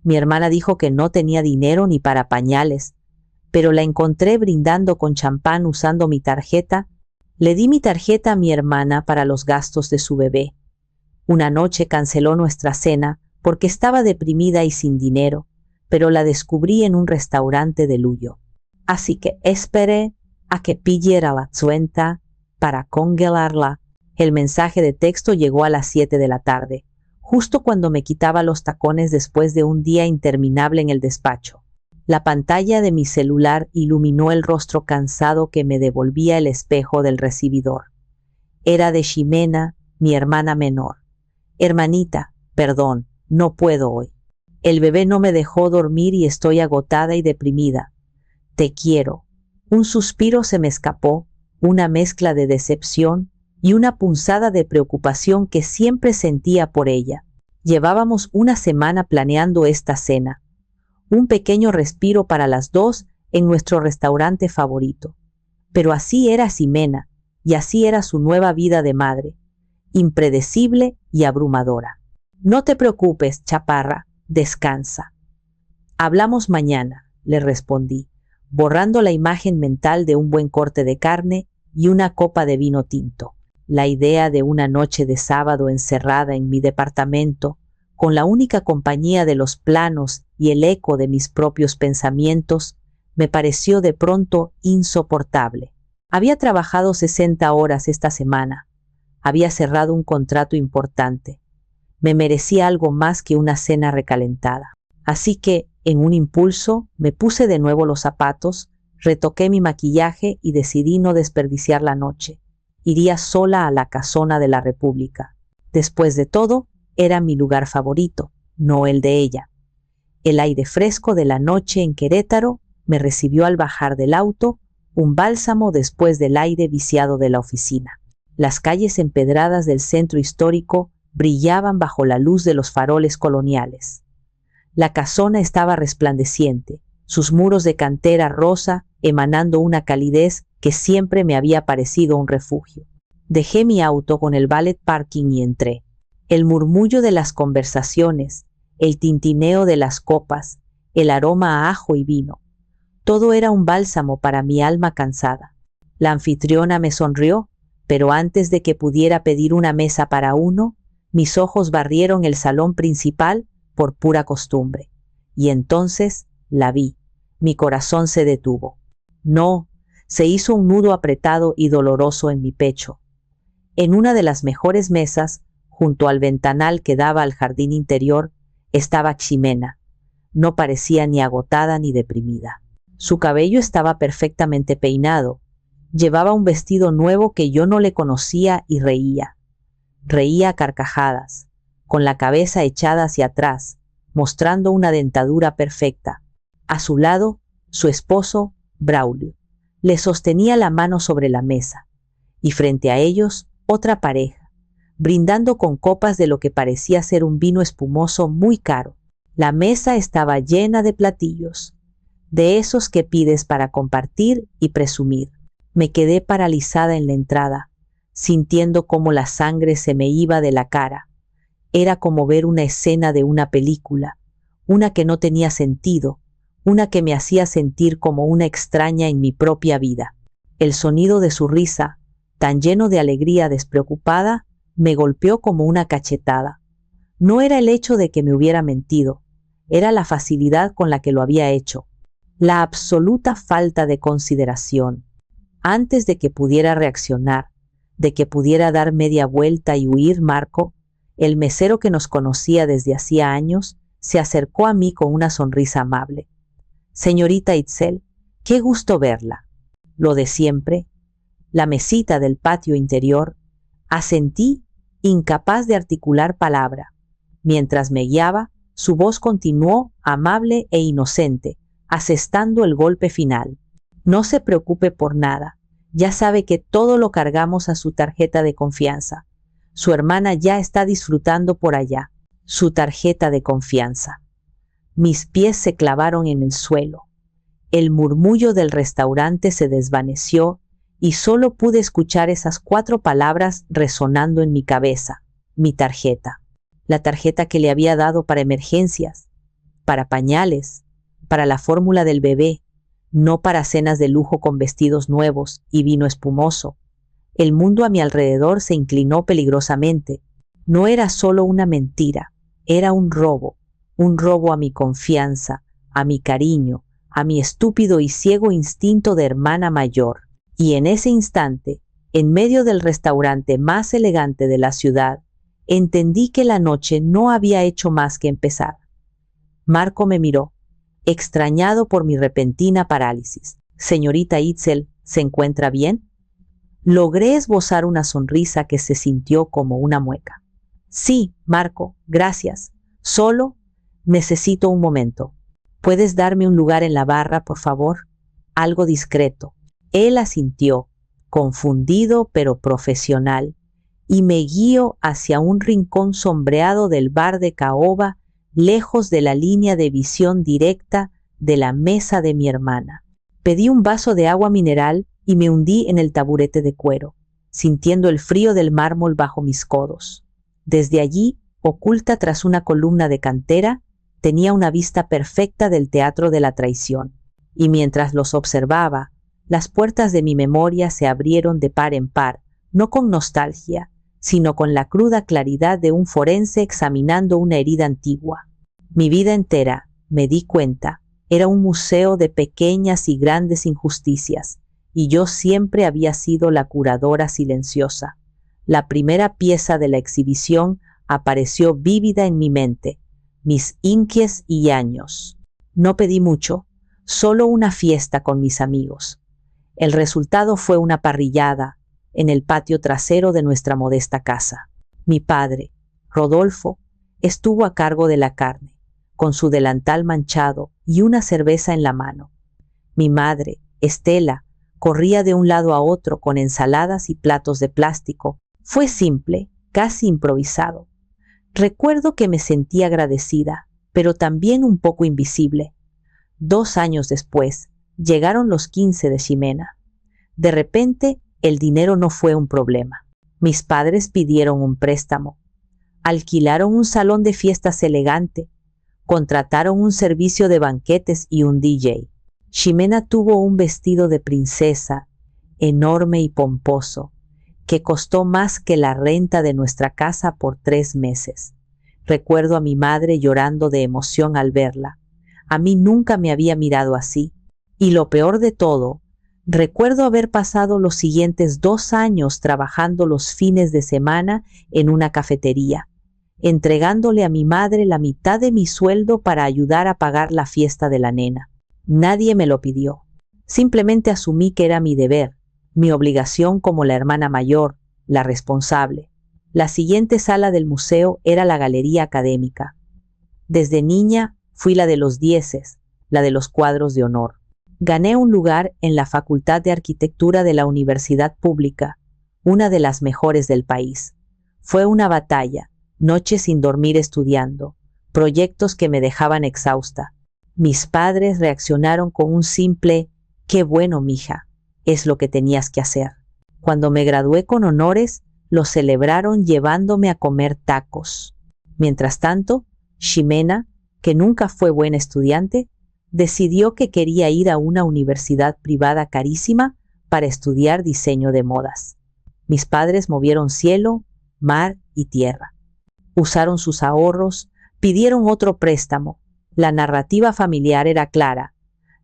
Mi hermana dijo que no tenía dinero ni para pañales, pero la encontré brindando con champán usando mi tarjeta. Le di mi tarjeta a mi hermana para los gastos de su bebé. Una noche canceló nuestra cena porque estaba deprimida y sin dinero, pero la descubrí en un restaurante de Luyo. Así que esperé a que pidiera la cuenta para congelarla. El mensaje de texto llegó a las 7 de la tarde, justo cuando me quitaba los tacones después de un día interminable en el despacho. La pantalla de mi celular iluminó el rostro cansado que me devolvía el espejo del recibidor. Era de Ximena, mi hermana menor. Hermanita, perdón, no puedo hoy. El bebé no me dejó dormir y estoy agotada y deprimida. Te quiero. Un suspiro se me escapó, una mezcla de decepción y una punzada de preocupación que siempre sentía por ella. Llevábamos una semana planeando esta cena. Un pequeño respiro para las dos en nuestro restaurante favorito. Pero así era Ximena, y así era su nueva vida de madre, impredecible y abrumadora. No te preocupes, chaparra, descansa. Hablamos mañana, le respondí, borrando la imagen mental de un buen corte de carne y una copa de vino tinto. La idea de una noche de sábado encerrada en mi departamento, con la única compañía de los planos y el eco de mis propios pensamientos, me pareció de pronto insoportable. Había trabajado 60 horas esta semana. Había cerrado un contrato importante. Me merecía algo más que una cena recalentada. Así que, en un impulso, me puse de nuevo los zapatos, retoqué mi maquillaje y decidí no desperdiciar la noche. Iría sola a la casona de la República. Después de todo, era mi lugar favorito, no el de ella. El aire fresco de la noche en Querétaro me recibió al bajar del auto, un bálsamo después del aire viciado de la oficina. Las calles empedradas del centro histórico brillaban bajo la luz de los faroles coloniales. La casona estaba resplandeciente, sus muros de cantera rosa emanando una calidez que siempre me había parecido un refugio. Dejé mi auto con el valet parking y entré. El murmullo de las conversaciones, el tintineo de las copas, el aroma a ajo y vino. Todo era un bálsamo para mi alma cansada. La anfitriona me sonrió, pero antes de que pudiera pedir una mesa para uno, mis ojos barrieron el salón principal por pura costumbre. Y entonces la vi. Mi corazón se detuvo. No, se hizo un nudo apretado y doloroso en mi pecho. En una de las mejores mesas, junto al ventanal que daba al jardín interior, estaba Ximena. No parecía ni agotada ni deprimida. Su cabello estaba perfectamente peinado. Llevaba un vestido nuevo que yo no le conocía y reía. Reía a carcajadas, con la cabeza echada hacia atrás, mostrando una dentadura perfecta. A su lado, su esposo, Braulio, le sostenía la mano sobre la mesa, y frente a ellos, otra pareja, brindando con copas de lo que parecía ser un vino espumoso muy caro. La mesa estaba llena de platillos, de esos que pides para compartir y presumir. Me quedé paralizada en la entrada, sintiendo cómo la sangre se me iba de la cara. Era como ver una escena de una película, una que no tenía sentido, una que me hacía sentir como una extraña en mi propia vida. El sonido de su risa, tan lleno de alegría despreocupada, me golpeó como una cachetada. No era el hecho de que me hubiera mentido, era la facilidad con la que lo había hecho, la absoluta falta de consideración. Antes de que pudiera reaccionar, de que pudiera dar media vuelta y huir, Marco, el mesero que nos conocía desde hacía años, se acercó a mí con una sonrisa amable. Señorita Itzel, qué gusto verla. Lo de siempre, la mesita del patio interior, asentí, incapaz de articular palabra. Mientras me guiaba, su voz continuó, amable e inocente, asestando el golpe final. No se preocupe por nada, ya sabe que todo lo cargamos a su tarjeta de confianza. Su hermana ya está disfrutando por allá. Su tarjeta de confianza. Mis pies se clavaron en el suelo. El murmullo del restaurante se desvaneció y solo pude escuchar esas 4 palabras resonando en mi cabeza. Mi tarjeta. La tarjeta que le había dado para emergencias. para pañales, para la fórmula del bebé, no para cenas de lujo con vestidos nuevos y vino espumoso. El mundo a mi alrededor se inclinó peligrosamente. No era solo una mentira, era un robo a mi confianza, a mi cariño, a mi estúpido y ciego instinto de hermana mayor. Y en ese instante, en medio del restaurante más elegante de la ciudad, entendí que la noche no había hecho más que empezar. Marco me miró, extrañado por mi repentina parálisis. Señorita Itzel, ¿se encuentra bien? Logré esbozar una sonrisa que se sintió como una mueca. Sí, Marco, gracias. Solo necesito un momento. ¿Puedes darme un lugar en la barra, por favor? Algo discreto. Él asintió, confundido pero profesional, y me guió hacia un rincón sombreado del bar de caoba, lejos de la línea de visión directa de la mesa de mi hermana. Pedí un vaso de agua mineral y me hundí en el taburete de cuero, sintiendo el frío del mármol bajo mis codos. Desde allí, oculta tras una columna de cantera, tenía una vista perfecta del teatro de la traición. Y mientras los observaba, las puertas de mi memoria se abrieron de par en par, no con nostalgia, sino con la cruda claridad de un forense examinando una herida antigua. Mi vida entera, me di cuenta, era un museo de pequeñas y grandes injusticias, y yo siempre había sido la curadora silenciosa. La primera pieza de la exhibición apareció vívida en mi mente, mis inquies y años. No pedí mucho, solo una fiesta con mis amigos. El resultado fue una parrillada en el patio trasero de nuestra modesta casa. Mi padre, Rodolfo, estuvo a cargo de la carne, con su delantal manchado y una cerveza en la mano. Mi madre, Estela, corría de un lado a otro con ensaladas y platos de plástico. Fue simple, casi improvisado. Recuerdo que me sentí agradecida, pero también un poco invisible. 2 años después, llegaron los 15 de Ximena. De repente, el dinero no fue un problema. Mis padres pidieron un préstamo. Alquilaron un salón de fiestas elegante. Contrataron un servicio de banquetes y un DJ. Ximena tuvo un vestido de princesa, enorme y pomposo, que costó más que la renta de nuestra casa por 3 meses. Recuerdo a mi madre llorando de emoción al verla. A mí nunca me había mirado así. Y lo peor de todo, recuerdo haber pasado los siguientes 2 años trabajando los fines de semana en una cafetería, entregándole a mi madre la mitad de mi sueldo para ayudar a pagar la fiesta de la nena. Nadie me lo pidió. Simplemente asumí que era mi deber, mi obligación como la hermana mayor, la responsable. La siguiente sala del museo era la galería académica. Desde niña fui la de los 10, la de los cuadros de honor. Gané un lugar en la Facultad de Arquitectura de la Universidad Pública, una de las mejores del país. Fue una batalla, noches sin dormir estudiando, proyectos que me dejaban exhausta. Mis padres reaccionaron con un simple «Qué bueno, mija, es lo que tenías que hacer». Cuando me gradué con honores, lo celebraron llevándome a comer tacos. Mientras tanto, Ximena, que nunca fue buena estudiante, decidió que quería ir a una universidad privada carísima para estudiar diseño de modas. Mis padres movieron cielo, mar y tierra. Usaron sus ahorros, pidieron otro préstamo. La narrativa familiar era clara.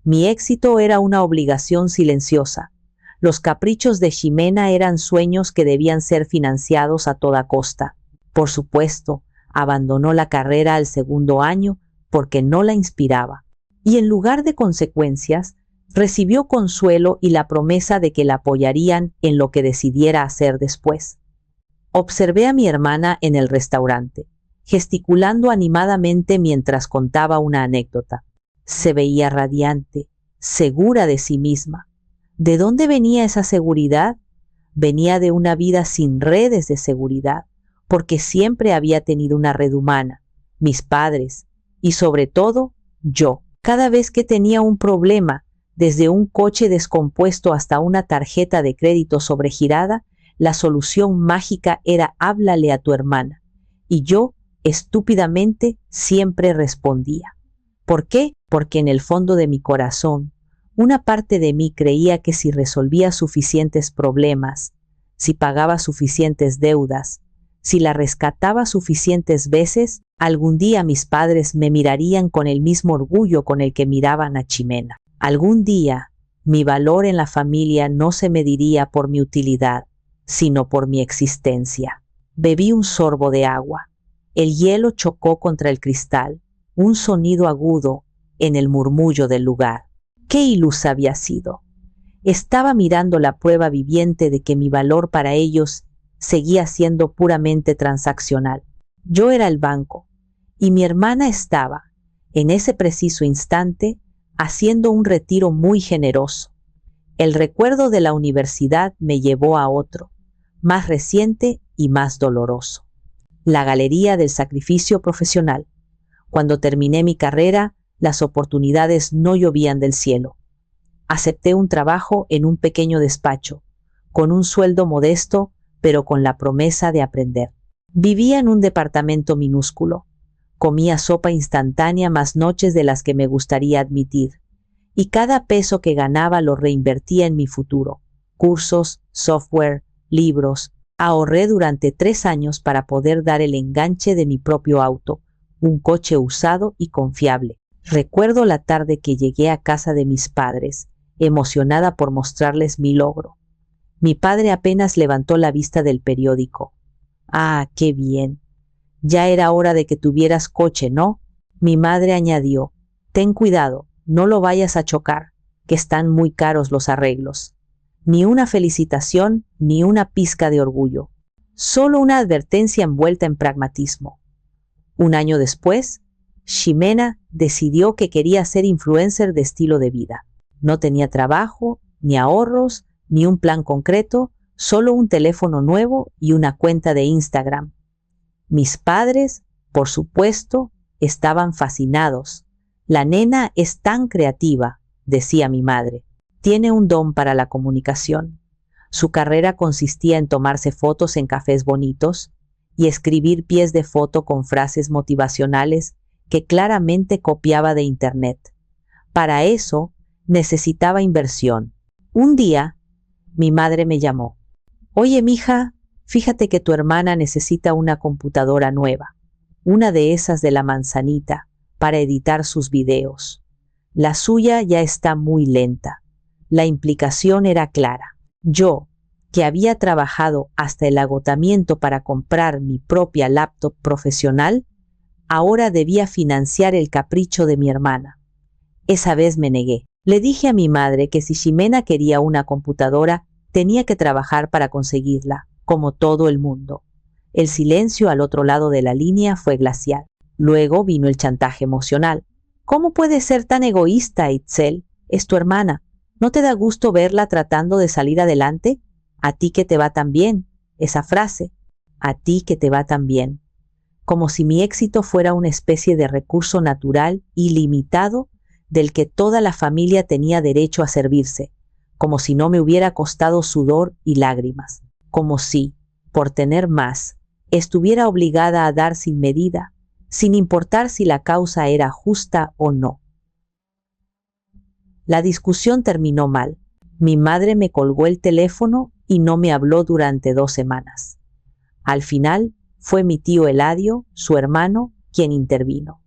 Mi éxito era una obligación silenciosa. Los caprichos de Ximena eran sueños que debían ser financiados a toda costa. Por supuesto, abandonó la carrera al 2.º año porque no la inspiraba. Y en lugar de consecuencias, recibió consuelo y la promesa de que la apoyarían en lo que decidiera hacer después. Observé a mi hermana en el restaurante, gesticulando animadamente mientras contaba una anécdota. Se veía radiante, segura de sí misma. ¿De dónde venía esa seguridad? Venía de una vida sin redes de seguridad, porque siempre había tenido una red humana, mis padres, y sobre todo, yo. Cada vez que tenía un problema, desde un coche descompuesto hasta una tarjeta de crédito sobregirada, la solución mágica era háblale a tu hermana. Y yo, estúpidamente, siempre respondía. ¿Por qué? Porque en el fondo de mi corazón, una parte de mí creía que si resolvía suficientes problemas, si pagaba suficientes deudas, si la rescataba suficientes veces, algún día mis padres me mirarían con el mismo orgullo con el que miraban a Ximena. Algún día, mi valor en la familia no se mediría por mi utilidad, sino por mi existencia. Bebí un sorbo de agua. El hielo chocó contra el cristal, un sonido agudo en el murmullo del lugar. ¿Qué ilusa había sido? Estaba mirando la prueba viviente de que mi valor para ellos seguía siendo puramente transaccional. Yo era el banco, y mi hermana estaba, en ese preciso instante, haciendo un retiro muy generoso. El recuerdo de la universidad me llevó a otro, más reciente y más doloroso. La galería del sacrificio profesional. Cuando terminé mi carrera, las oportunidades no llovían del cielo. Acepté un trabajo en un pequeño despacho, con un sueldo modesto, pero con la promesa de aprender. Vivía en un departamento minúsculo. Comía sopa instantánea más noches de las que me gustaría admitir, y cada peso que ganaba lo reinvertía en mi futuro. Cursos, software, libros. Ahorré durante 3 años para poder dar el enganche de mi propio auto, un coche usado y confiable. Recuerdo la tarde que llegué a casa de mis padres, emocionada por mostrarles mi logro. Mi padre apenas levantó la vista del periódico. «Ah, qué bien. Ya era hora de que tuvieras coche, ¿no?». Mi madre añadió: «Ten cuidado, no lo vayas a chocar, que están muy caros los arreglos». Ni una felicitación, ni una pizca de orgullo. Solo una advertencia envuelta en pragmatismo. Un año después, Ximena decidió que quería ser influencer de estilo de vida. No tenía trabajo, ni ahorros, ni un plan concreto, solo un teléfono nuevo y una cuenta de Instagram. Mis padres, por supuesto, estaban fascinados. «La nena es tan creativa», decía mi madre. «Tiene un don para la comunicación». Su carrera consistía en tomarse fotos en cafés bonitos y escribir pies de foto con frases motivacionales que claramente copiaba de internet. Para eso necesitaba inversión. Un día, mi madre me llamó. «Oye, mija, fíjate que tu hermana necesita una computadora nueva, una de esas de la manzanita, para editar sus videos. La suya ya está muy lenta». La implicación era clara. Yo, que había trabajado hasta el agotamiento para comprar mi propia laptop profesional, ahora debía financiar el capricho de mi hermana. Esa vez me negué. Le dije a mi madre que si Ximena quería una computadora, tenía que trabajar para conseguirla, como todo el mundo. El silencio al otro lado de la línea fue glacial. Luego vino el chantaje emocional. «¿Cómo puedes ser tan egoísta, Itzel? Es tu hermana. ¿No te da gusto verla tratando de salir adelante? A ti que te va tan bien». Esa frase, «a ti que te va tan bien», como si mi éxito fuera una especie de recurso natural ilimitado del que toda la familia tenía derecho a servirse, como si no me hubiera costado sudor y lágrimas, como si, por tener más, estuviera obligada a dar sin medida, sin importar si la causa era justa o no. La discusión terminó mal. Mi madre me colgó el teléfono y no me habló durante 2 semanas. Al final, fue mi tío Eladio, su hermano, quien intervino.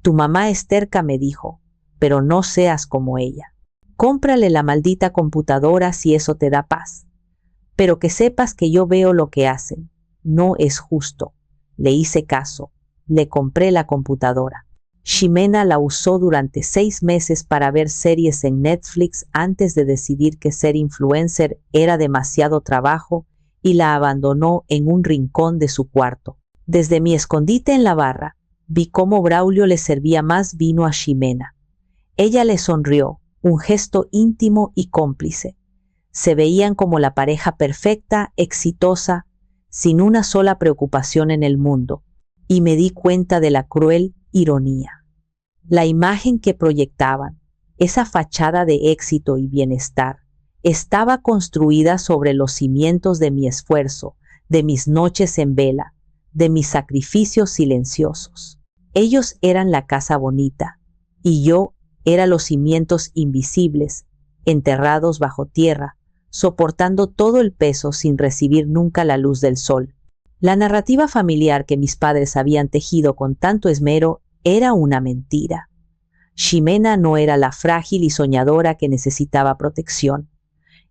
«Tu mamá es terca», me dijo, «pero no seas como ella. Cómprale la maldita computadora si eso te da paz. Pero que sepas que yo veo lo que hacen. No es justo». Le hice caso. Le compré la computadora. Ximena la usó durante 6 meses para ver series en Netflix antes de decidir que ser influencer era demasiado trabajo y la abandonó en un rincón de su cuarto. Desde mi escondite en la barra, vi cómo Braulio le servía más vino a Ximena. Ella le sonrió, un gesto íntimo y cómplice. Se veían como la pareja perfecta, exitosa, sin una sola preocupación en el mundo, y me di cuenta de la cruel ironía. La imagen que proyectaban, esa fachada de éxito y bienestar, estaba construida sobre los cimientos de mi esfuerzo, de mis noches en vela, de mis sacrificios silenciosos. Ellos eran la casa bonita, y yo era los cimientos invisibles, enterrados bajo tierra, soportando todo el peso sin recibir nunca la luz del sol. La narrativa familiar que mis padres habían tejido con tanto esmero era una mentira. Ximena no era la frágil y soñadora que necesitaba protección.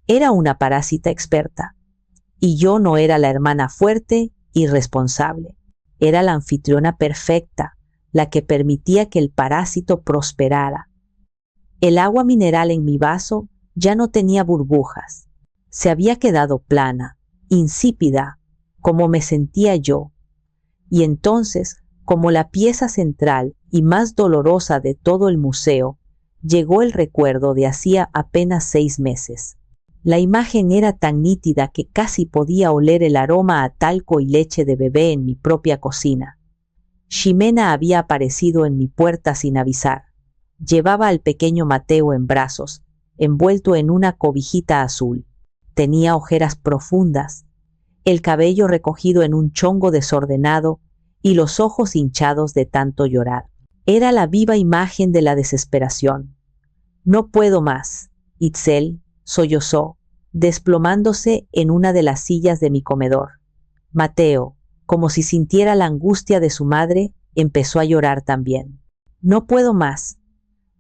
Era una parásita experta. Y yo no era la hermana fuerte y responsable. Era la anfitriona perfecta, la que permitía que el parásito prosperara. El agua mineral en mi vaso ya no tenía burbujas. Se había quedado plana, insípida, como me sentía yo. Y entonces, como la pieza central y más dolorosa de todo el museo, llegó el recuerdo de hacía apenas 6 meses. La imagen era tan nítida que casi podía oler el aroma a talco y leche de bebé en mi propia cocina. Ximena había aparecido en mi puerta sin avisar. Llevaba al pequeño Mateo en brazos, envuelto en una cobijita azul. Tenía ojeras profundas, el cabello recogido en un chongo desordenado y los ojos hinchados de tanto llorar. Era la viva imagen de la desesperación. «No puedo más», Itzel sollozó, desplomándose en una de las sillas de mi comedor. Mateo, como si sintiera la angustia de su madre, empezó a llorar también. «No puedo más».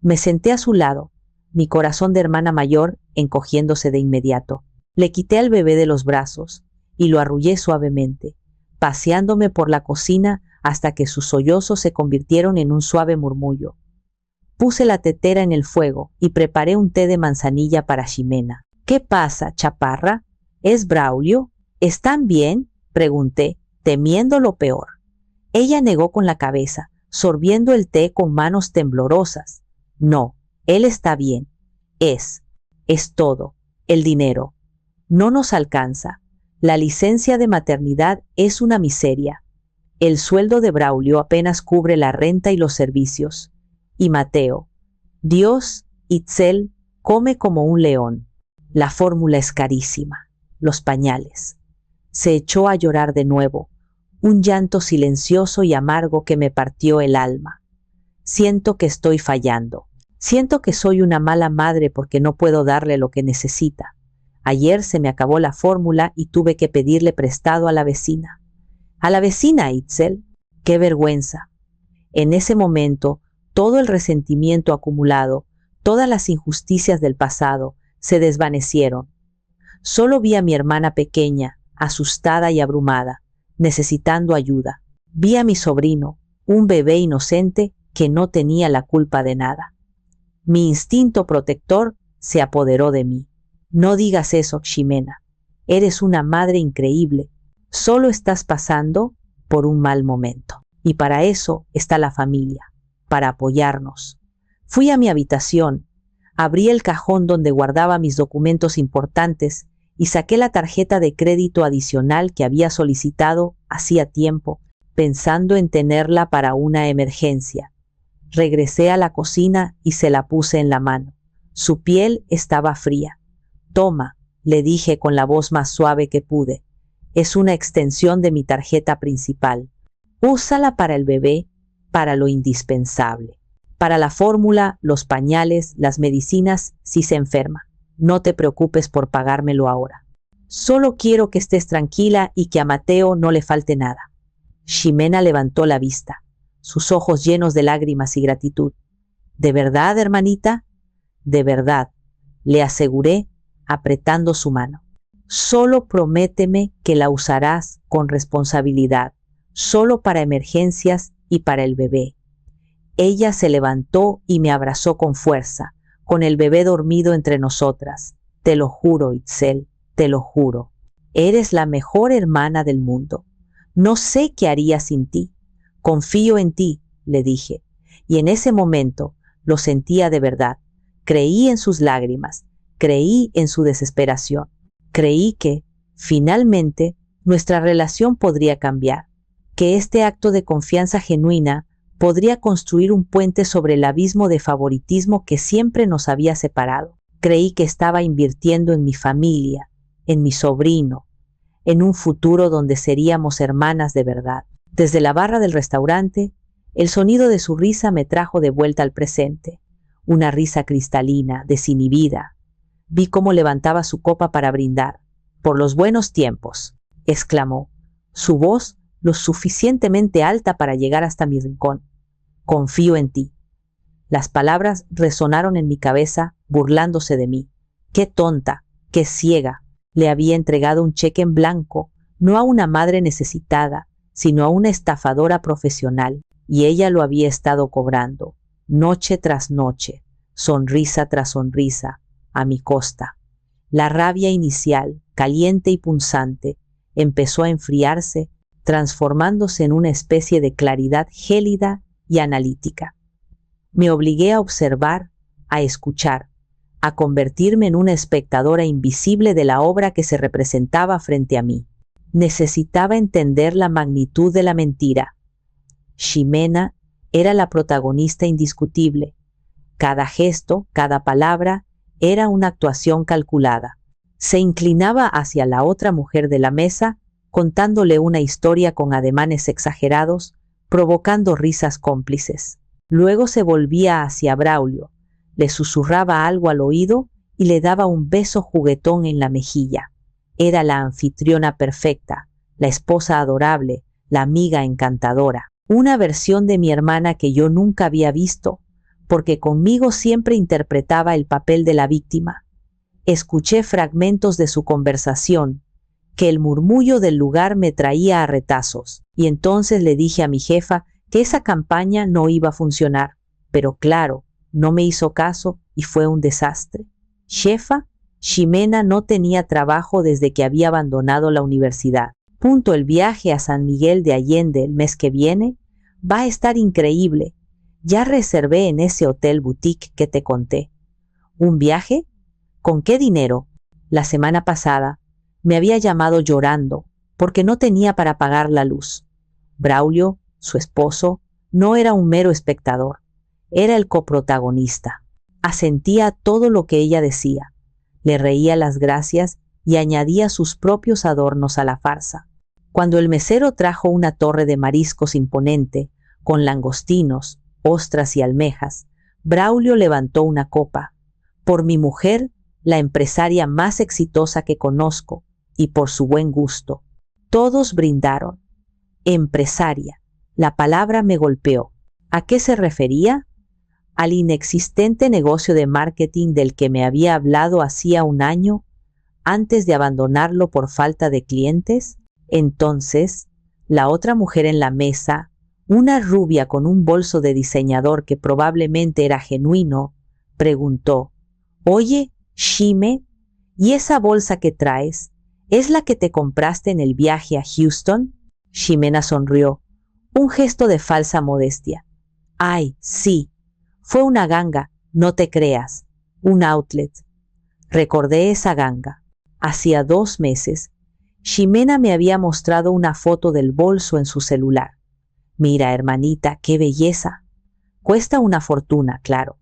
Me senté a su lado, mi corazón de hermana mayor encogiéndose de inmediato. Le quité al bebé de los brazos y lo arrullé suavemente, paseándome por la cocina hasta que sus sollozos se convirtieron en un suave murmullo. Puse la tetera en el fuego y preparé un té de manzanilla para Ximena. «¿Qué pasa, chaparra? ¿Es Braulio? ¿Están bien?», pregunté, temiendo lo peor. Ella negó con la cabeza, sorbiendo el té con manos temblorosas. «No, él está bien. Es todo. El dinero. No nos alcanza. La licencia de maternidad es una miseria. El sueldo de Braulio apenas cubre la renta y los servicios. Y Mateo, Dios, Itzel, come como un león. La fórmula es carísima. Los pañales». Se echó a llorar de nuevo, un llanto silencioso y amargo que me partió el alma. «Siento que estoy fallando. Siento que soy una mala madre porque no puedo darle lo que necesita. Ayer se me acabó la fórmula y tuve que pedirle prestado a la vecina». «¿A la vecina, Itzel? ¡Qué vergüenza!». En ese momento, todo el resentimiento acumulado, todas las injusticias del pasado, se desvanecieron. Solo vi a mi hermana pequeña, asustada y abrumada, necesitando ayuda. Vi a mi sobrino, un bebé inocente que no tenía la culpa de nada. Mi instinto protector se apoderó de mí. «No digas eso, Ximena. Eres una madre increíble. Solo estás pasando por un mal momento. Y para eso está la familia, para apoyarnos». Fui a mi habitación, abrí el cajón donde guardaba mis documentos importantes y saqué la tarjeta de crédito adicional que había solicitado hacía tiempo, pensando en tenerla para una emergencia. Regresé a la cocina y se la puse en la mano. Su piel estaba fría. «Toma», le dije con la voz más suave que pude. «Es una extensión de mi tarjeta principal. Úsala para el bebé, para lo indispensable. Para la fórmula, los pañales, las medicinas, si se enferma. No te preocupes por pagármelo ahora. Solo quiero que estés tranquila y que a Mateo no le falte nada». Ximena levantó la vista, sus ojos llenos de lágrimas y gratitud. «¿De verdad, hermanita?». «De verdad», le aseguré, apretando su mano. «Solo prométeme que la usarás con responsabilidad, solo para emergencias y para el bebé». Ella se levantó y me abrazó con fuerza, con el bebé dormido entre nosotras. «Te lo juro, Itzel, te lo juro. Eres la mejor hermana del mundo. No sé qué haría sin ti. Confío en ti», le dije, y en ese momento lo sentía de verdad. Creí en sus lágrimas, creí en su desesperación, creí que, finalmente, nuestra relación podría cambiar, que este acto de confianza genuina podría construir un puente sobre el abismo de favoritismo que siempre nos había separado. Creí que estaba invirtiendo en mi familia, en mi sobrino, en un futuro donde seríamos hermanas de verdad. Desde la barra del restaurante, El sonido de su risa me trajo de vuelta al presente, una risa cristalina, desinhibida. Vi cómo levantaba su copa para brindar. «Por los buenos tiempos», exclamó, su voz lo suficientemente alta para llegar hasta mi rincón. «Confío en ti». Las palabras resonaron en mi cabeza, burlándose de mí. Qué tonta, qué ciega. Le había entregado un cheque en blanco, no a una madre necesitada, sino a una estafadora profesional, y ella lo había estado cobrando, noche tras noche, sonrisa tras sonrisa, a mi costa. La rabia inicial, caliente y punzante, empezó a enfriarse, transformándose en una especie de claridad gélida y analítica. Me obligué a observar, a escuchar, a convertirme en una espectadora invisible de la obra que se representaba frente a mí. Necesitaba entender la magnitud de la mentira. Ximena era la protagonista indiscutible. Cada gesto, cada palabra, era una actuación calculada. Se inclinaba hacia la otra mujer de la mesa, contándole una historia con ademanes exagerados, provocando risas cómplices. Luego se volvía hacia Braulio, le susurraba algo al oído y le daba un beso juguetón en la mejilla. Era la anfitriona perfecta, la esposa adorable, la amiga encantadora. Una versión de mi hermana que yo nunca había visto, porque conmigo siempre interpretaba el papel de la víctima. Escuché fragmentos de su conversación, que el murmullo del lugar me traía a retazos, y entonces le dije a mi jefa que esa campaña no iba a funcionar, pero claro, no me hizo caso y fue un desastre. Jefa, Ximena no tenía trabajo desde que había abandonado la universidad. El viaje a San Miguel de Allende el mes que viene va a estar increíble. Ya reservé en ese hotel boutique que te conté. ¿Un viaje? ¿Con qué dinero? La semana pasada me había llamado llorando porque no tenía para pagar la luz. Braulio, su esposo, no era un mero espectador, era el coprotagonista. Asentía a todo lo que ella decía, le reía las gracias y añadía sus propios adornos a la farsa. Cuando el mesero trajo una torre de mariscos imponente, con langostinos, ostras y almejas, Braulio levantó una copa. Por mi mujer, la empresaria más exitosa que conozco, y por su buen gusto. Todos brindaron. Empresaria. La palabra me golpeó. ¿A qué se refería? Al inexistente negocio de marketing del que me había hablado hacía un año, antes de abandonarlo por falta de clientes. Entonces, la otra mujer en la mesa, una rubia con un bolso de diseñador que probablemente era genuino, preguntó: «Oye, Xime, ¿y esa bolsa que traes es la que te compraste en el viaje a Houston?» Ximena sonrió, un gesto de falsa modestia. «Ay, sí, fue una ganga, no te creas, un outlet». Recordé esa ganga. Hacía 2 meses, Ximena me había mostrado una foto del bolso en su celular. «Mira, hermanita, qué belleza. Cuesta una fortuna, claro.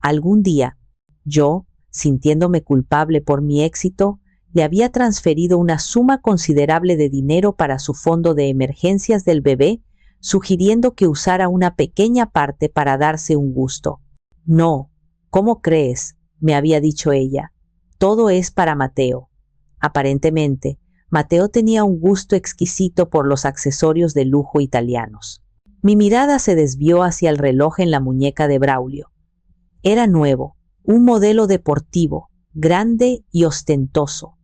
Algún día, yo, sintiéndome culpable por mi éxito, le había transferido una suma considerable de dinero para su fondo de emergencias del bebé, sugiriendo que usara una pequeña parte para darse un gusto. «No, ¿cómo crees?», me había dicho ella. «Todo es para Mateo». Aparentemente, Mateo tenía un gusto exquisito por los accesorios de lujo italianos. Mi mirada se desvió hacia el reloj en la muñeca de Braulio. Era nuevo, un modelo deportivo, grande y ostentoso.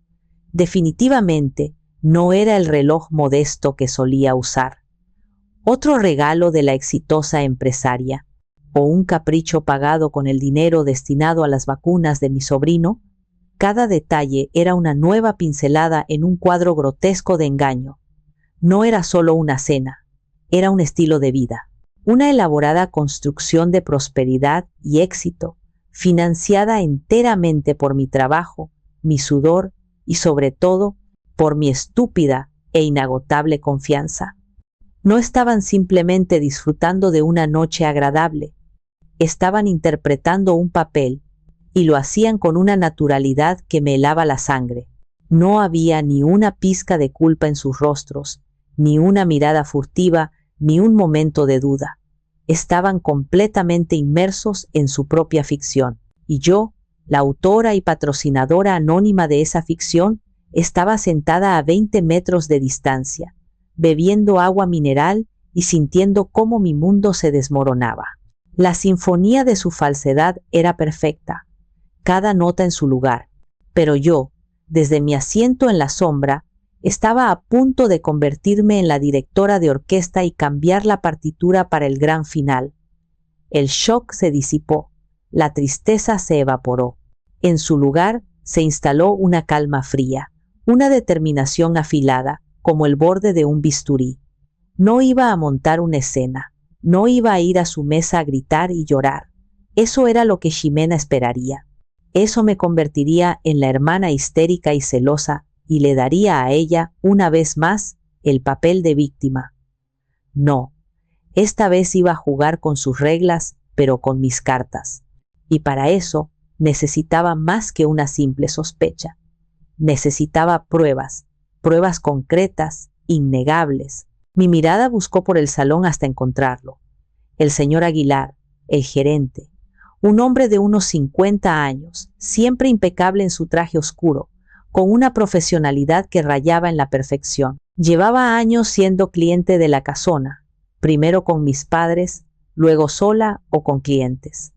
Definitivamente no era el reloj modesto que solía usar. Otro regalo de la exitosa empresaria, o un capricho pagado con el dinero destinado a las vacunas de mi sobrino. Cada detalle era una nueva pincelada en un cuadro grotesco de engaño. No era solo una cena, era un estilo de vida, una elaborada construcción de prosperidad y éxito, financiada enteramente por mi trabajo, mi sudor y sobre todo por mi estúpida e inagotable confianza. No estaban simplemente disfrutando de una noche agradable, estaban interpretando un papel, y lo hacían con una naturalidad que me helaba la sangre. No había ni una pizca de culpa en sus rostros, ni una mirada furtiva, ni un momento de duda. estaban completamente inmersos en su propia ficción, y yo, la autora y patrocinadora anónima de esa ficción, estaba sentada a 20 metros de distancia, bebiendo agua mineral y sintiendo cómo mi mundo se desmoronaba. La sinfonía de su falsedad era perfecta, cada nota en su lugar, pero yo, desde mi asiento en la sombra, estaba a punto de convertirme en la directora de orquesta y cambiar la partitura para el gran final. El shock se disipó, la tristeza se evaporó. En su lugar se instaló una calma fría, una determinación afilada, como el borde de un bisturí. No iba a montar una escena, no iba a ir a su mesa a gritar y llorar. Eso era lo que Ximena esperaría. Eso me convertiría en la hermana histérica y celosa y le daría a ella, una vez más, el papel de víctima. No, esta vez iba a jugar con sus reglas, pero con mis cartas. Y para eso necesitaba más que una simple sospecha. Necesitaba pruebas, pruebas concretas, innegables. Mi mirada buscó por el salón hasta encontrarlo. El señor Aguilar, el gerente, un hombre de unos 50 años, siempre impecable en su traje oscuro, con una profesionalidad que rayaba en la perfección. Llevaba años siendo cliente de la casona, primero con mis padres, luego sola o con clientes.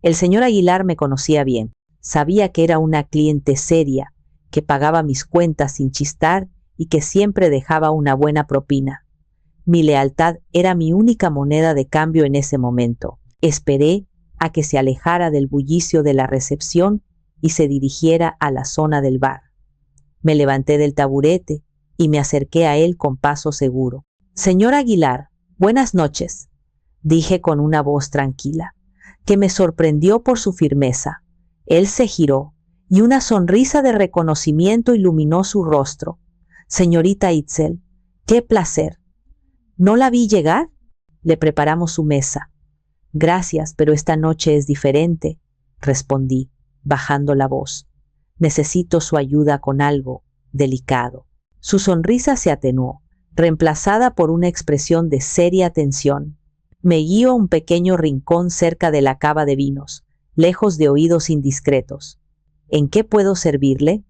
El señor Aguilar me conocía bien, sabía que era una cliente seria, que pagaba mis cuentas sin chistar y que siempre dejaba una buena propina. Mi lealtad era mi única moneda de cambio en ese momento. Esperé a que se alejara del bullicio de la recepción y se dirigiera a la zona del bar. Me levanté del taburete y me acerqué a él con paso seguro. Señor Aguilar, buenas noches, dije con una voz tranquila, que me sorprendió por su firmeza. Él se giró y una sonrisa de reconocimiento iluminó su rostro. Señorita Itzel, qué placer. ¿No la vi llegar? Le preparamos su mesa. Gracias, pero esta noche es diferente, respondí, bajando la voz. Necesito su ayuda con algo delicado. Su sonrisa se atenuó, reemplazada por una expresión de seria tensión. Me guió a un pequeño rincón cerca de la cava de vinos, lejos de oídos indiscretos. ¿En qué puedo servirle?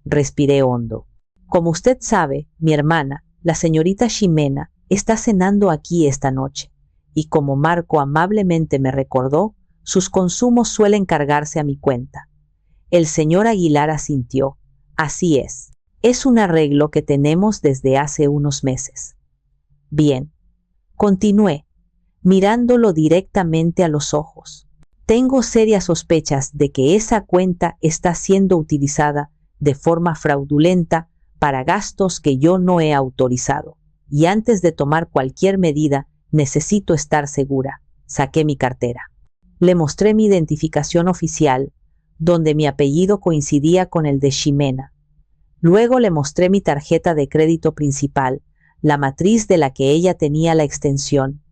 Respiré hondo. Como usted sabe, mi hermana, la señorita Ximena, está cenando aquí esta noche, y como Marco amablemente me recordó, sus consumos suelen cargarse a mi cuenta. El señor Aguilar asintió. Así es. Es un arreglo que tenemos desde hace unos meses. Bien. Continué, mirándolo directamente a los ojos. Tengo serias sospechas de que esa cuenta está siendo utilizada de forma fraudulenta para gastos que yo no he autorizado. Y antes de tomar cualquier medida, necesito estar segura. Saqué mi cartera. Le mostré mi identificación oficial, donde mi apellido coincidía con el de Ximena. Luego le mostré mi tarjeta de crédito principal, la matriz de la que ella tenía la extensión.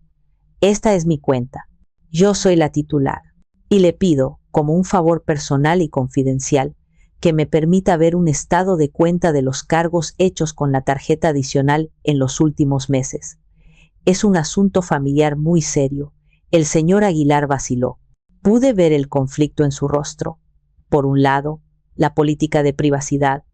Esta es mi cuenta. Yo soy la titular. Y le pido, como un favor personal y confidencial, que me permita ver un estado de cuenta de los cargos hechos con la tarjeta adicional en los últimos meses. Es un asunto familiar muy serio. El señor Aguilar vaciló. Pude ver el conflicto en su rostro. Por un lado, la política de privacidad.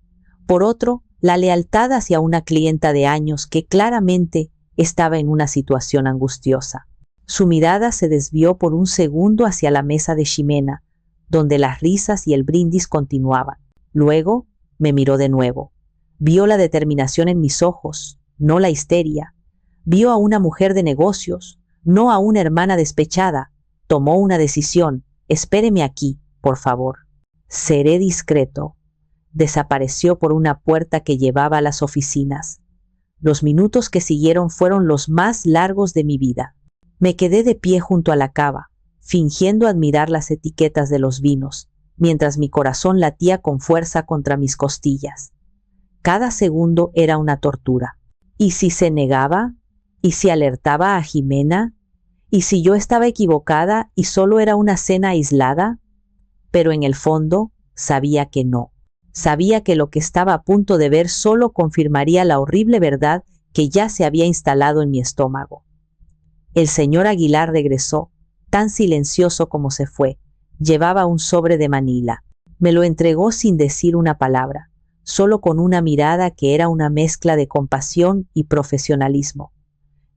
Por otro, la lealtad hacia una clienta de años que claramente estaba en una situación angustiosa. Su mirada se desvió por un segundo hacia la mesa de Ximena, donde las risas y el brindis continuaban. Luego me miró de nuevo. Vio la determinación en mis ojos, no la histeria. Vio a una mujer de negocios, no a una hermana despechada. Tomó una decisión. Espéreme aquí, por favor. Seré discreto. Desapareció por una puerta que llevaba a las oficinas. Los minutos que siguieron fueron los más largos de mi vida. Me quedé de pie junto a la cava, fingiendo admirar las etiquetas de los vinos, mientras mi corazón latía con fuerza contra mis costillas. Cada segundo era una tortura. ¿Y si se negaba? ¿Y si alertaba a Ximena? ¿Y si yo estaba equivocada y solo era una cena aislada? Pero en el fondo sabía que no. Sabía que lo que estaba a punto de ver solo confirmaría la horrible verdad que ya se había instalado en mi estómago. El señor Aguilar regresó, tan silencioso como se fue. Llevaba un sobre de Manila. Me lo entregó sin decir una palabra, solo con una mirada que era una mezcla de compasión y profesionalismo.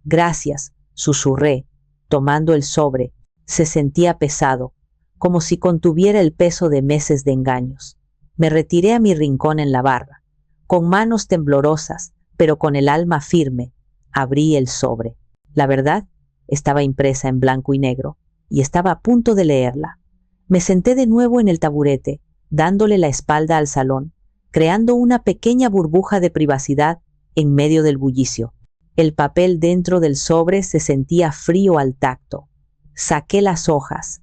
Gracias, susurré, tomando el sobre. Se sentía pesado, como si contuviera el peso de meses de engaños. Me retiré a mi rincón en la barra. Con manos temblorosas, pero con el alma firme, abrí el sobre. La verdad, estaba impresa en blanco y negro, y estaba a punto de leerla. Me senté de nuevo en el taburete, dándole la espalda al salón, creando una pequeña burbuja de privacidad en medio del bullicio. El papel dentro del sobre se sentía frío al tacto. Saqué las hojas,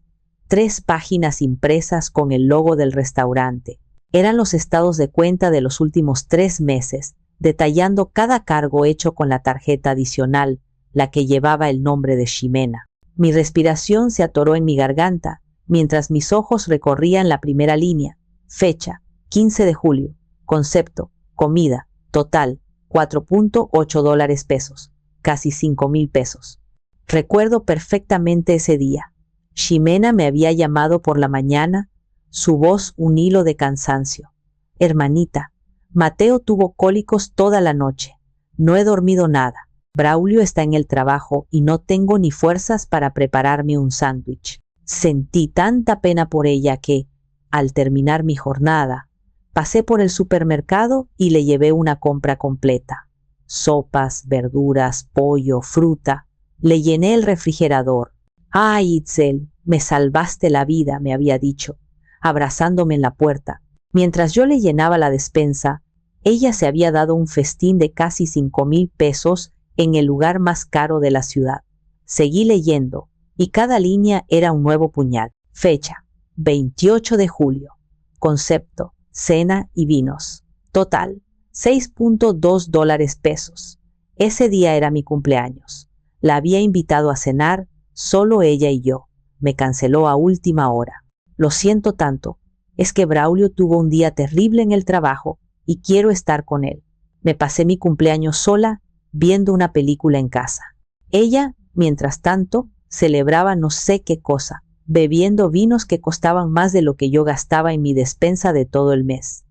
3 páginas impresas con el logo del restaurante. Eran los estados de cuenta de los últimos 3 meses, detallando cada cargo hecho con la tarjeta adicional, la que llevaba el nombre de Ximena. Mi respiración se atoró en mi garganta, mientras mis ojos recorrían la primera línea. Fecha, 15 de julio. Concepto, comida, total, $4.8, casi 5,000 pesos. Recuerdo perfectamente ese día. Ximena me había llamado por la mañana, su voz un hilo de cansancio. Hermanita, Mateo tuvo cólicos toda la noche. No he dormido nada. Braulio está en el trabajo y no tengo ni fuerzas para prepararme un sándwich. Sentí tanta pena por ella que, al terminar mi jornada, pasé por el supermercado y le llevé una compra completa. Sopas, verduras, pollo, fruta. Le llené el refrigerador. «Ay, Itzel, me salvaste la vida», me había dicho, abrazándome en la puerta. Mientras yo le llenaba la despensa, ella se había dado un festín de casi 5,000 pesos en el lugar más caro de la ciudad. Seguí leyendo, y cada línea era un nuevo puñal. Fecha, 28 de julio. Concepto, cena y vinos. Total, $6.2 pesos. Ese día era mi cumpleaños. La había invitado a cenar, solo ella y yo. Me canceló a última hora. Lo siento tanto. Es que Braulio tuvo un día terrible en el trabajo y quiero estar con él. Me pasé mi cumpleaños sola, viendo una película en casa. Ella, mientras tanto, celebraba no sé qué cosa, bebiendo vinos que costaban más de lo que yo gastaba en mi despensa de todo el mes.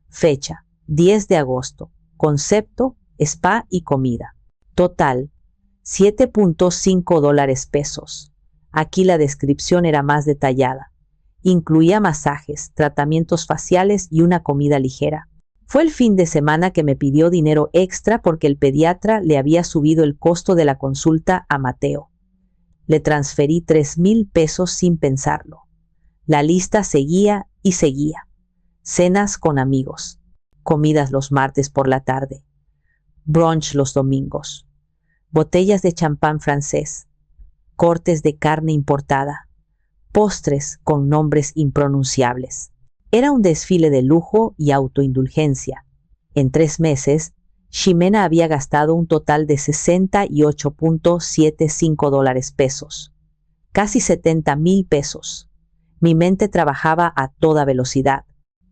Fecha, 10 de agosto. Concepto, spa y comida. Total, $7.5 pesos. Aquí la descripción era más detallada. Incluía masajes, tratamientos faciales y una comida ligera. Fue el fin de semana que me pidió dinero extra porque el pediatra le había subido el costo de la consulta a Mateo. Le transferí 3,000 pesos sin pensarlo. La lista seguía y seguía. Cenas con amigos, comidas los martes por la tarde, brunch los domingos, botellas de champán francés, cortes de carne importada, postres con nombres impronunciables. Era un desfile de lujo y autoindulgencia. En 3 meses, Ximena había gastado un total de $68.75 pesos, casi 70,000 pesos. Mi mente trabajaba a toda velocidad.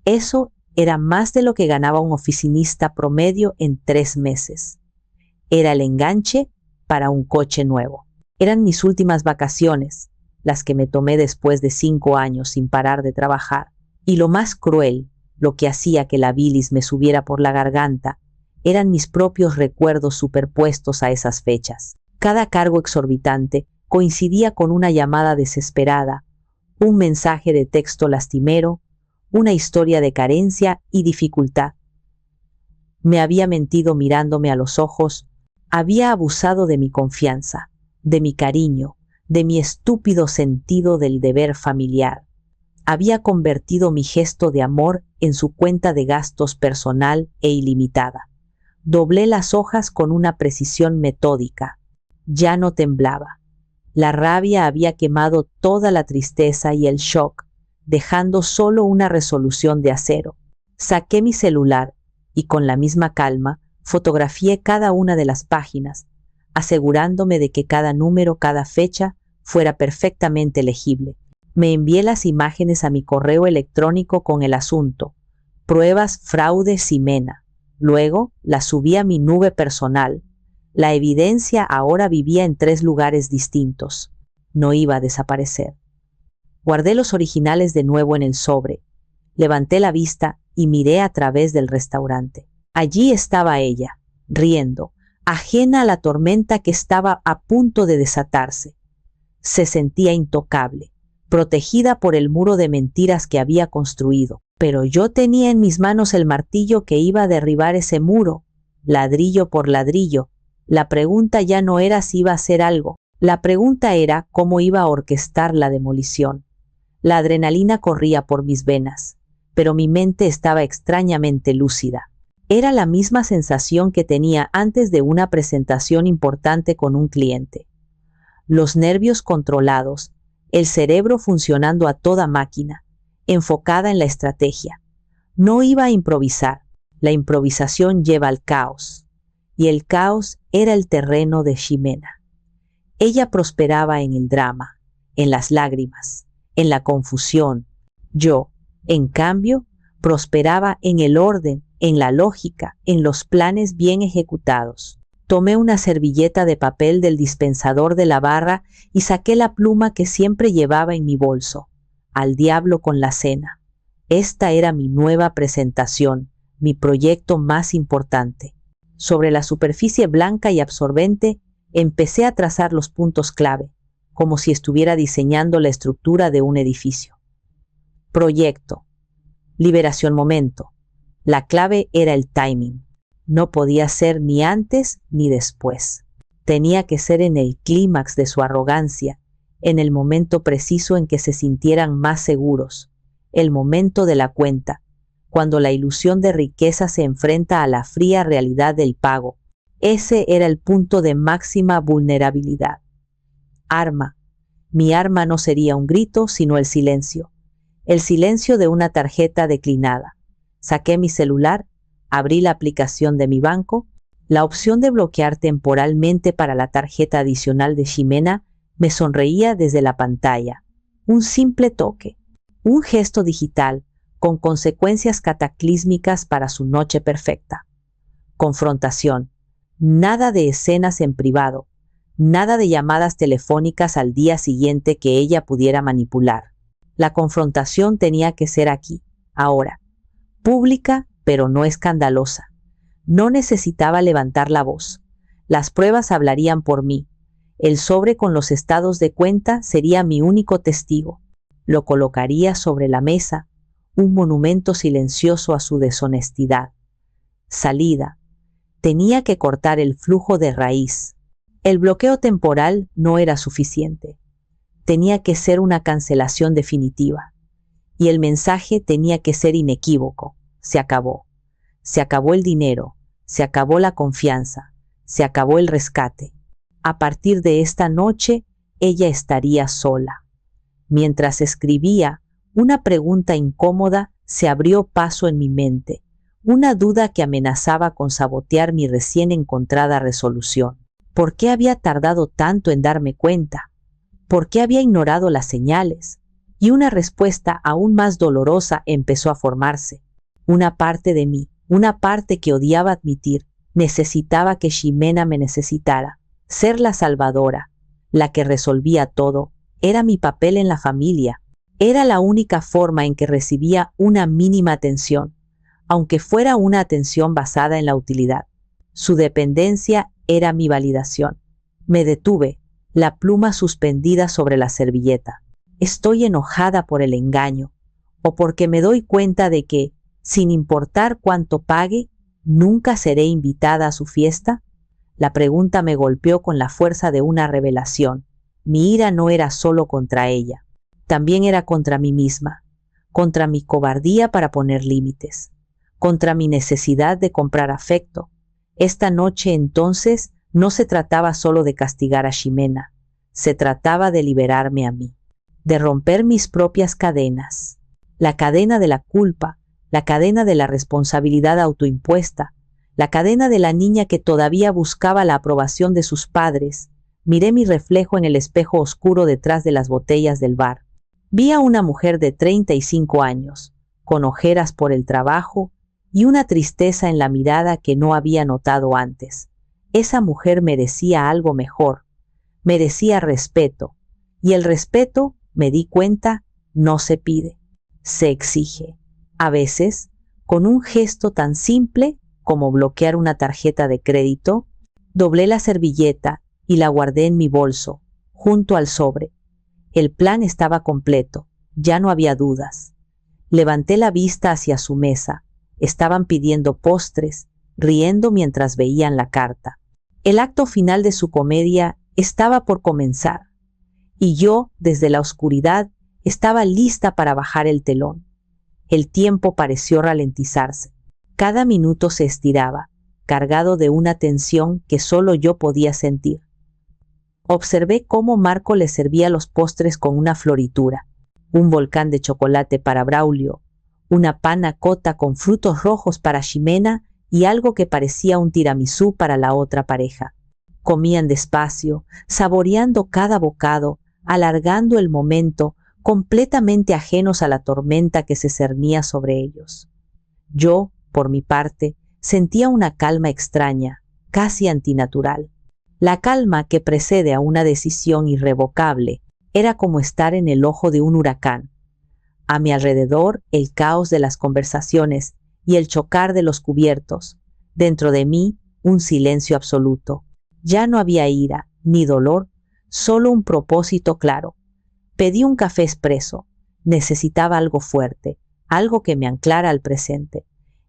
Eso era más de lo que ganaba un oficinista promedio en 3 meses. Era el enganche para un coche nuevo. Eran mis últimas vacaciones, las que me tomé después de 5 años sin parar de trabajar. Y lo más cruel, lo que hacía que la bilis me subiera por la garganta, eran mis propios recuerdos superpuestos a esas fechas. Cada cargo exorbitante coincidía con una llamada desesperada, un mensaje de texto lastimero, una historia de carencia y dificultad. Me había mentido mirándome a los ojos, había abusado de mi confianza, de mi cariño, de mi estúpido sentido del deber familiar. Había convertido mi gesto de amor en su cuenta de gastos personal e ilimitada. Doblé las hojas con una precisión metódica. Ya no temblaba. La rabia había quemado toda la tristeza y el shock, dejando solo una resolución de acero. Saqué mi celular y con la misma calma fotografié cada una de las páginas, asegurándome de que cada número, cada fecha fuera perfectamente legible. Me envié las imágenes a mi correo electrónico con el asunto: pruebas fraude Ximena. Luego las subí a mi nube personal. La evidencia ahora vivía en 3 lugares distintos. No iba a desaparecer. Guardé los originales de nuevo en el sobre. Levanté la vista y miré a través del restaurante. Allí estaba ella, riendo, ajena a la tormenta que estaba a punto de desatarse. Se sentía intocable, protegida por el muro de mentiras que había construido. Pero yo tenía en mis manos el martillo que iba a derribar ese muro, ladrillo por ladrillo. La pregunta ya no era si iba a hacer algo. La pregunta era cómo iba a orquestar la demolición. La adrenalina corría por mis venas, pero mi mente estaba extrañamente lúcida. Era la misma sensación que tenía antes de una presentación importante con un cliente. Los nervios controlados, el cerebro funcionando a toda máquina, enfocada en la estrategia. No iba a improvisar. La improvisación lleva al caos, y el caos era el terreno de Ximena. Ella prosperaba en el drama, en las lágrimas, en la confusión. Yo, en cambio, prosperaba en el orden, en la lógica, en los planes bien ejecutados. Tomé una servilleta de papel del dispensador de la barra y saqué la pluma que siempre llevaba en mi bolso. Al diablo con la cena. Esta era mi nueva presentación, mi proyecto más importante. Sobre la superficie blanca y absorbente, empecé a trazar los puntos clave, como si estuviera diseñando la estructura de un edificio. Proyecto. Liberación momento. La clave era el timing. No podía ser ni antes ni después. Tenía que ser en el clímax de su arrogancia, en el momento preciso en que se sintieran más seguros, el momento de la cuenta, cuando la ilusión de riqueza se enfrenta a la fría realidad del pago. Ese era el punto de máxima vulnerabilidad. Arma. Mi arma no sería un grito, sino el silencio de una tarjeta declinada. Saqué mi celular, abrí la aplicación de mi banco. La opción de bloquear temporalmente para la tarjeta adicional de Ximena me sonreía desde la pantalla. Un simple toque, un gesto digital con consecuencias cataclísmicas para su noche perfecta. Confrontación. Nada de escenas en privado, nada de llamadas telefónicas al día siguiente que ella pudiera manipular. La confrontación tenía que ser aquí, ahora. Pública, pero no escandalosa. No necesitaba levantar la voz. Las pruebas hablarían por mí. El sobre con los estados de cuenta sería mi único testigo. Lo colocaría sobre la mesa, un monumento silencioso a su deshonestidad. Salida. Tenía que cortar el flujo de raíz. El bloqueo temporal no era suficiente. Tenía que ser una cancelación definitiva. Y el mensaje tenía que ser inequívoco. Se acabó. Se acabó el dinero. Se acabó la confianza. Se acabó el rescate. A partir de esta noche, ella estaría sola. Mientras escribía, una pregunta incómoda se abrió paso en mi mente, una duda que amenazaba con sabotear mi recién encontrada resolución. ¿Por qué había tardado tanto en darme cuenta? ¿Por qué había ignorado las señales? Y una respuesta aún más dolorosa empezó a formarse. Una parte de mí, una parte que odiaba admitir, necesitaba que Ximena me necesitara. Ser la salvadora, la que resolvía todo, era mi papel en la familia. Era la única forma en que recibía una mínima atención, aunque fuera una atención basada en la utilidad. Su dependencia era mi validación. Me detuve, la pluma suspendida sobre la servilleta. Estoy enojada por el engaño, o porque me doy cuenta de que, sin importar cuánto pague, nunca seré invitada a su fiesta. La pregunta me golpeó con la fuerza de una revelación. Mi ira no era solo contra ella, también era contra mí misma, contra mi cobardía para poner límites, contra mi necesidad de comprar afecto. Esta noche entonces no se trataba solo de castigar a Ximena, se trataba de liberarme a mí, de romper mis propias cadenas, la cadena de la culpa, la cadena de la responsabilidad autoimpuesta, la cadena de la niña que todavía buscaba la aprobación de sus padres. Miré mi reflejo en el espejo oscuro detrás de las botellas del bar. Vi a una mujer de 35 años, con ojeras por el trabajo y una tristeza en la mirada que no había notado antes. Esa mujer merecía algo mejor, merecía respeto, y el respeto, me di cuenta, no se pide, se exige. A veces, con un gesto tan simple como bloquear una tarjeta de crédito, doblé la servilleta y la guardé en mi bolso, junto al sobre. El plan estaba completo, ya no había dudas. Levanté la vista hacia su mesa. Estaban pidiendo postres, riendo mientras veían la carta. El acto final de su comedia estaba por comenzar, y yo, desde la oscuridad, estaba lista para bajar el telón. El tiempo pareció ralentizarse. Cada minuto se estiraba, cargado de una tensión que solo yo podía sentir. Observé cómo Marco le servía los postres con una floritura, un volcán de chocolate para Braulio, una panna cotta con frutos rojos para Ximena y algo que parecía un tiramisú para la otra pareja. Comían despacio, saboreando cada bocado, alargando el momento, completamente ajenos a la tormenta que se cernía sobre ellos. Yo, por mi parte, sentía una calma extraña, casi antinatural. La calma que precede a una decisión irrevocable era como estar en el ojo de un huracán. A mi alrededor, el caos de las conversaciones y el chocar de los cubiertos. Dentro de mí, un silencio absoluto. Ya no había ira, ni dolor, solo un propósito claro. Pedí un café expreso. Necesitaba algo fuerte, algo que me anclara al presente.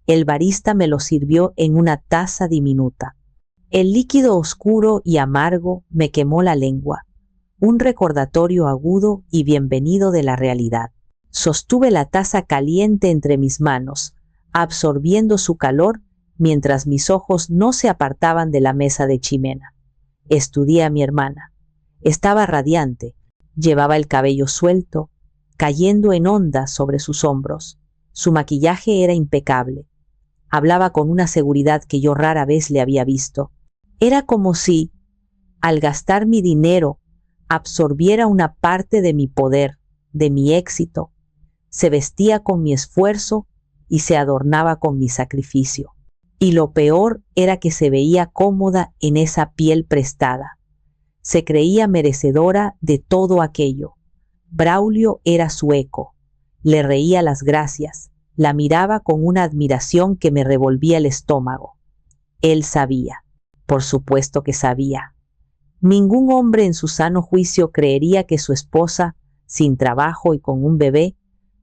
El barista me lo sirvió en una taza diminuta. El líquido oscuro y amargo me quemó la lengua. Un recordatorio agudo y bienvenido de la realidad. Sostuve la taza caliente entre mis manos, absorbiendo su calor mientras mis ojos no se apartaban de la mesa de Ximena. Estudié a mi hermana. Estaba radiante. Llevaba el cabello suelto, cayendo en ondas sobre sus hombros. Su maquillaje era impecable. Hablaba con una seguridad que yo rara vez le había visto. Era como si, al gastar mi dinero, absorbiera una parte de mi poder, de mi éxito. Se vestía con mi esfuerzo y se adornaba con mi sacrificio. Y lo peor era que se veía cómoda en esa piel prestada. Se creía merecedora de todo aquello. Braulio era su eco. Le reía las gracias. La miraba con una admiración que me revolvía el estómago. Él sabía. Por supuesto que sabía. Ningún hombre en su sano juicio creería que su esposa, sin trabajo y con un bebé,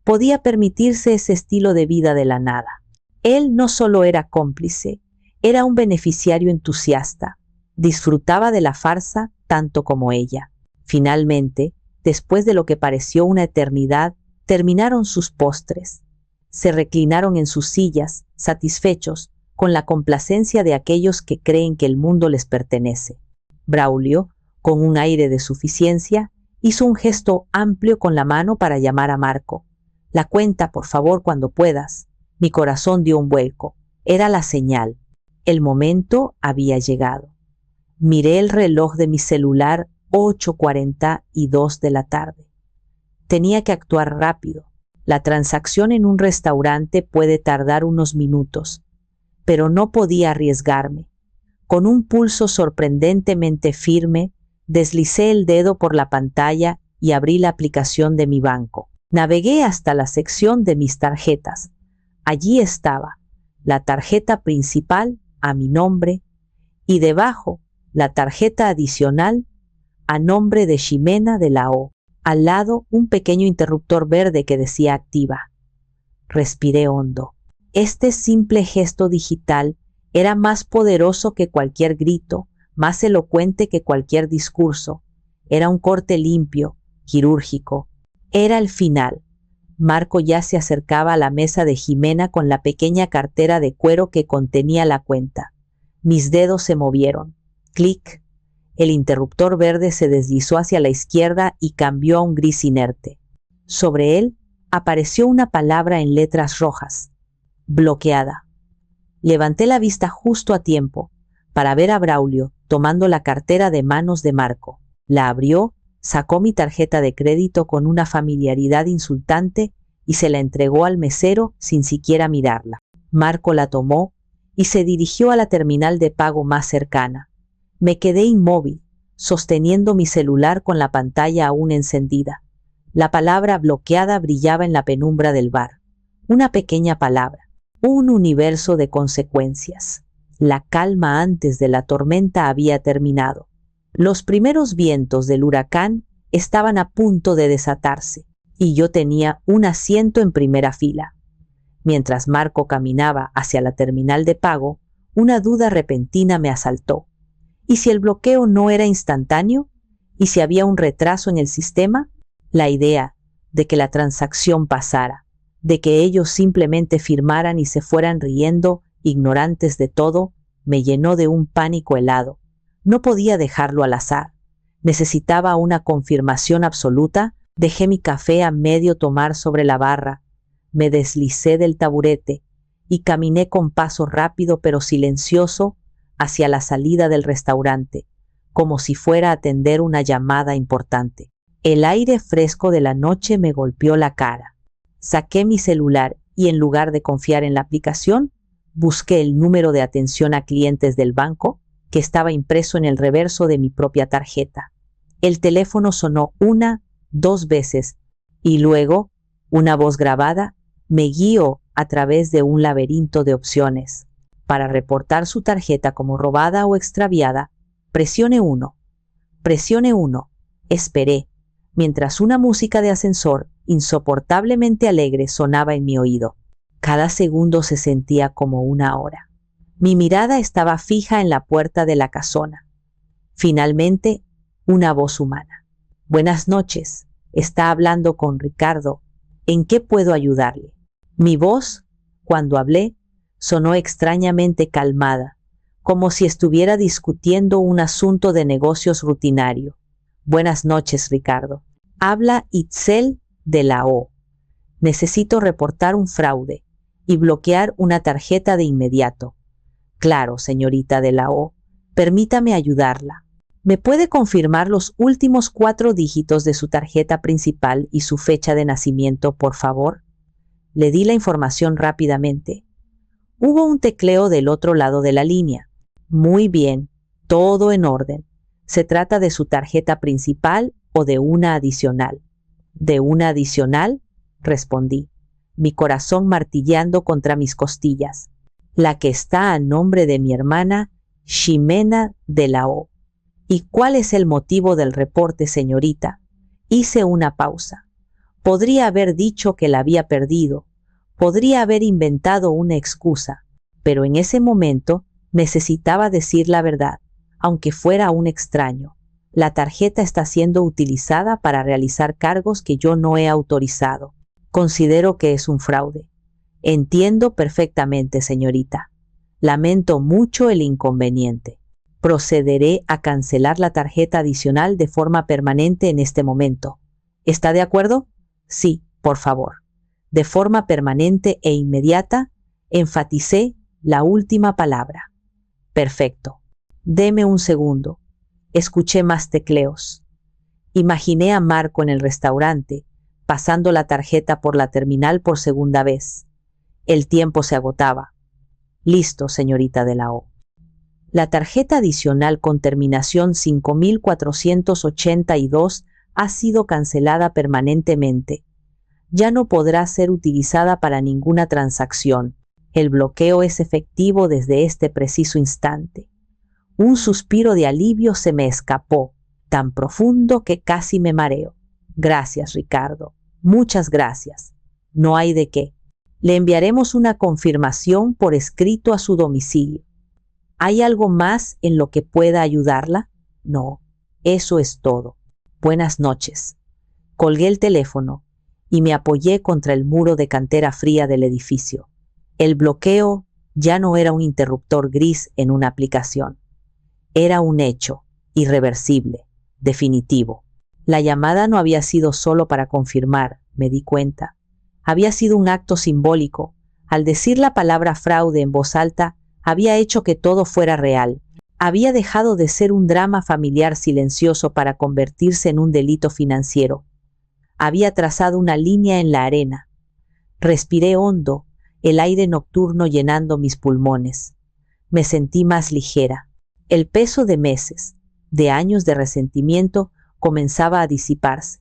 podía permitirse ese estilo de vida de la nada. Él no solo era cómplice, era un beneficiario entusiasta. Disfrutaba de la farsa tanto como ella. Finalmente, después de lo que pareció una eternidad, terminaron sus postres. Se reclinaron en sus sillas, satisfechos, con la complacencia de aquellos que creen que el mundo les pertenece. Braulio, con un aire de suficiencia, hizo un gesto amplio con la mano para llamar a Marco. La cuenta, por favor, cuando puedas. Mi corazón dio un vuelco. Era la señal. El momento había llegado. Miré el reloj de mi celular, 8:42 de la tarde. Tenía que actuar rápido. La transacción en un restaurante puede tardar unos minutos, pero no podía arriesgarme. Con un pulso sorprendentemente firme, deslicé el dedo por la pantalla y abrí la aplicación de mi banco. Navegué hasta la sección de mis tarjetas. Allí estaba la tarjeta principal a mi nombre y debajo la tarjeta adicional a nombre de Ximena de la O. Al lado un pequeño interruptor verde que decía activa. Respiré hondo. Este simple gesto digital era más poderoso que cualquier grito, más elocuente que cualquier discurso. Era un corte limpio, quirúrgico. Era el final. Marco ya se acercaba a la mesa de Ximena con la pequeña cartera de cuero que contenía la cuenta. Mis dedos se movieron. Clic. El interruptor verde se deslizó hacia la izquierda y cambió a un gris inerte. Sobre él apareció una palabra en letras rojas. Bloqueada. Levanté la vista justo a tiempo para ver a Braulio tomando la cartera de manos de Marco. La abrió, sacó mi tarjeta de crédito con una familiaridad insultante y se la entregó al mesero sin siquiera mirarla. Marco la tomó y se dirigió a la terminal de pago más cercana. Me quedé inmóvil, sosteniendo mi celular con la pantalla aún encendida. La palabra bloqueada brillaba en la penumbra del bar. Una pequeña palabra, un universo de consecuencias. La calma antes de la tormenta había terminado. Los primeros vientos del huracán estaban a punto de desatarse, y yo tenía un asiento en primera fila. Mientras Marco caminaba hacia la terminal de pago, una duda repentina me asaltó. ¿Y si el bloqueo no era instantáneo? ¿Y si había un retraso en el sistema? La idea de que la transacción pasara, de que ellos simplemente firmaran y se fueran riendo, ignorantes de todo, me llenó de un pánico helado. No podía dejarlo al azar. Necesitaba una confirmación absoluta. Dejé mi café a medio tomar sobre la barra, me deslicé del taburete y caminé con paso rápido pero silencioso hacia la salida del restaurante, como si fuera a atender una llamada importante. El aire fresco de la noche me golpeó la cara. Saqué mi celular y en lugar de confiar en la aplicación, busqué el número de atención a clientes del banco que estaba impreso en el reverso de mi propia tarjeta. El teléfono sonó 1, 2 veces y luego una voz grabada me guió a través de un laberinto de opciones. Para reportar su tarjeta como robada o extraviada, presione 1. Presione 1. Esperé, mientras una música de ascensor insoportablemente alegre sonaba en mi oído. Cada segundo se sentía como una hora. Mi mirada estaba fija en la puerta de la casona. Finalmente, una voz humana. Buenas noches, está hablando con Ricardo. ¿En qué puedo ayudarle? Mi voz, cuando hablé, sonó extrañamente calmada, como si estuviera discutiendo un asunto de negocios rutinario. Buenas noches, Ricardo. Habla Itzel de la O. Necesito reportar un fraude y bloquear una tarjeta de inmediato. Claro, señorita de la O, permítame ayudarla. ¿Me puede confirmar los últimos 4 dígitos de su tarjeta principal y su fecha de nacimiento, por favor? Le di la información rápidamente. Hubo un tecleo del otro lado de la línea. Muy bien, todo en orden. ¿Se trata de su tarjeta principal o de una adicional? ¿De una adicional?, respondí, mi corazón martilleando contra mis costillas. La que está a nombre de mi hermana, Ximena de la O. ¿Y cuál es el motivo del reporte, señorita? Hice una pausa. Podría haber dicho que la había perdido. Podría haber inventado una excusa. Pero en ese momento necesitaba decir la verdad, aunque fuera un extraño. La tarjeta está siendo utilizada para realizar cargos que yo no he autorizado. Considero que es un fraude. Entiendo perfectamente, señorita. Lamento mucho el inconveniente. Procederé a cancelar la tarjeta adicional de forma permanente en este momento. ¿Está de acuerdo? Sí, por favor. De forma permanente e inmediata, enfaticé la última palabra. Perfecto. Deme un segundo. Escuché más tecleos. Imaginé a Marco en el restaurante, pasando la tarjeta por la terminal por segunda vez. El tiempo se agotaba. Listo, señorita de la O. La tarjeta adicional con terminación 5482 ha sido cancelada permanentemente. Ya no podrá ser utilizada para ninguna transacción. El bloqueo es efectivo desde este preciso instante. Un suspiro de alivio se me escapó, tan profundo que casi me mareo. Gracias, Ricardo. Muchas gracias. No hay de qué. Le enviaremos una confirmación por escrito a su domicilio. ¿Hay algo más en lo que pueda ayudarla? No, eso es todo. Buenas noches. Colgué el teléfono y me apoyé contra el muro de cantera fría del edificio. El bloqueo ya no era un interruptor gris en una aplicación. Era un hecho, irreversible, definitivo. La llamada no había sido solo para confirmar, me di cuenta. Había sido un acto simbólico. Al decir la palabra fraude en voz alta, había hecho que todo fuera real. Había dejado de ser un drama familiar silencioso para convertirse en un delito financiero. Había trazado una línea en la arena. Respiré hondo, el aire nocturno llenando mis pulmones. Me sentí más ligera. El peso de meses, de años de resentimiento, comenzaba a disiparse.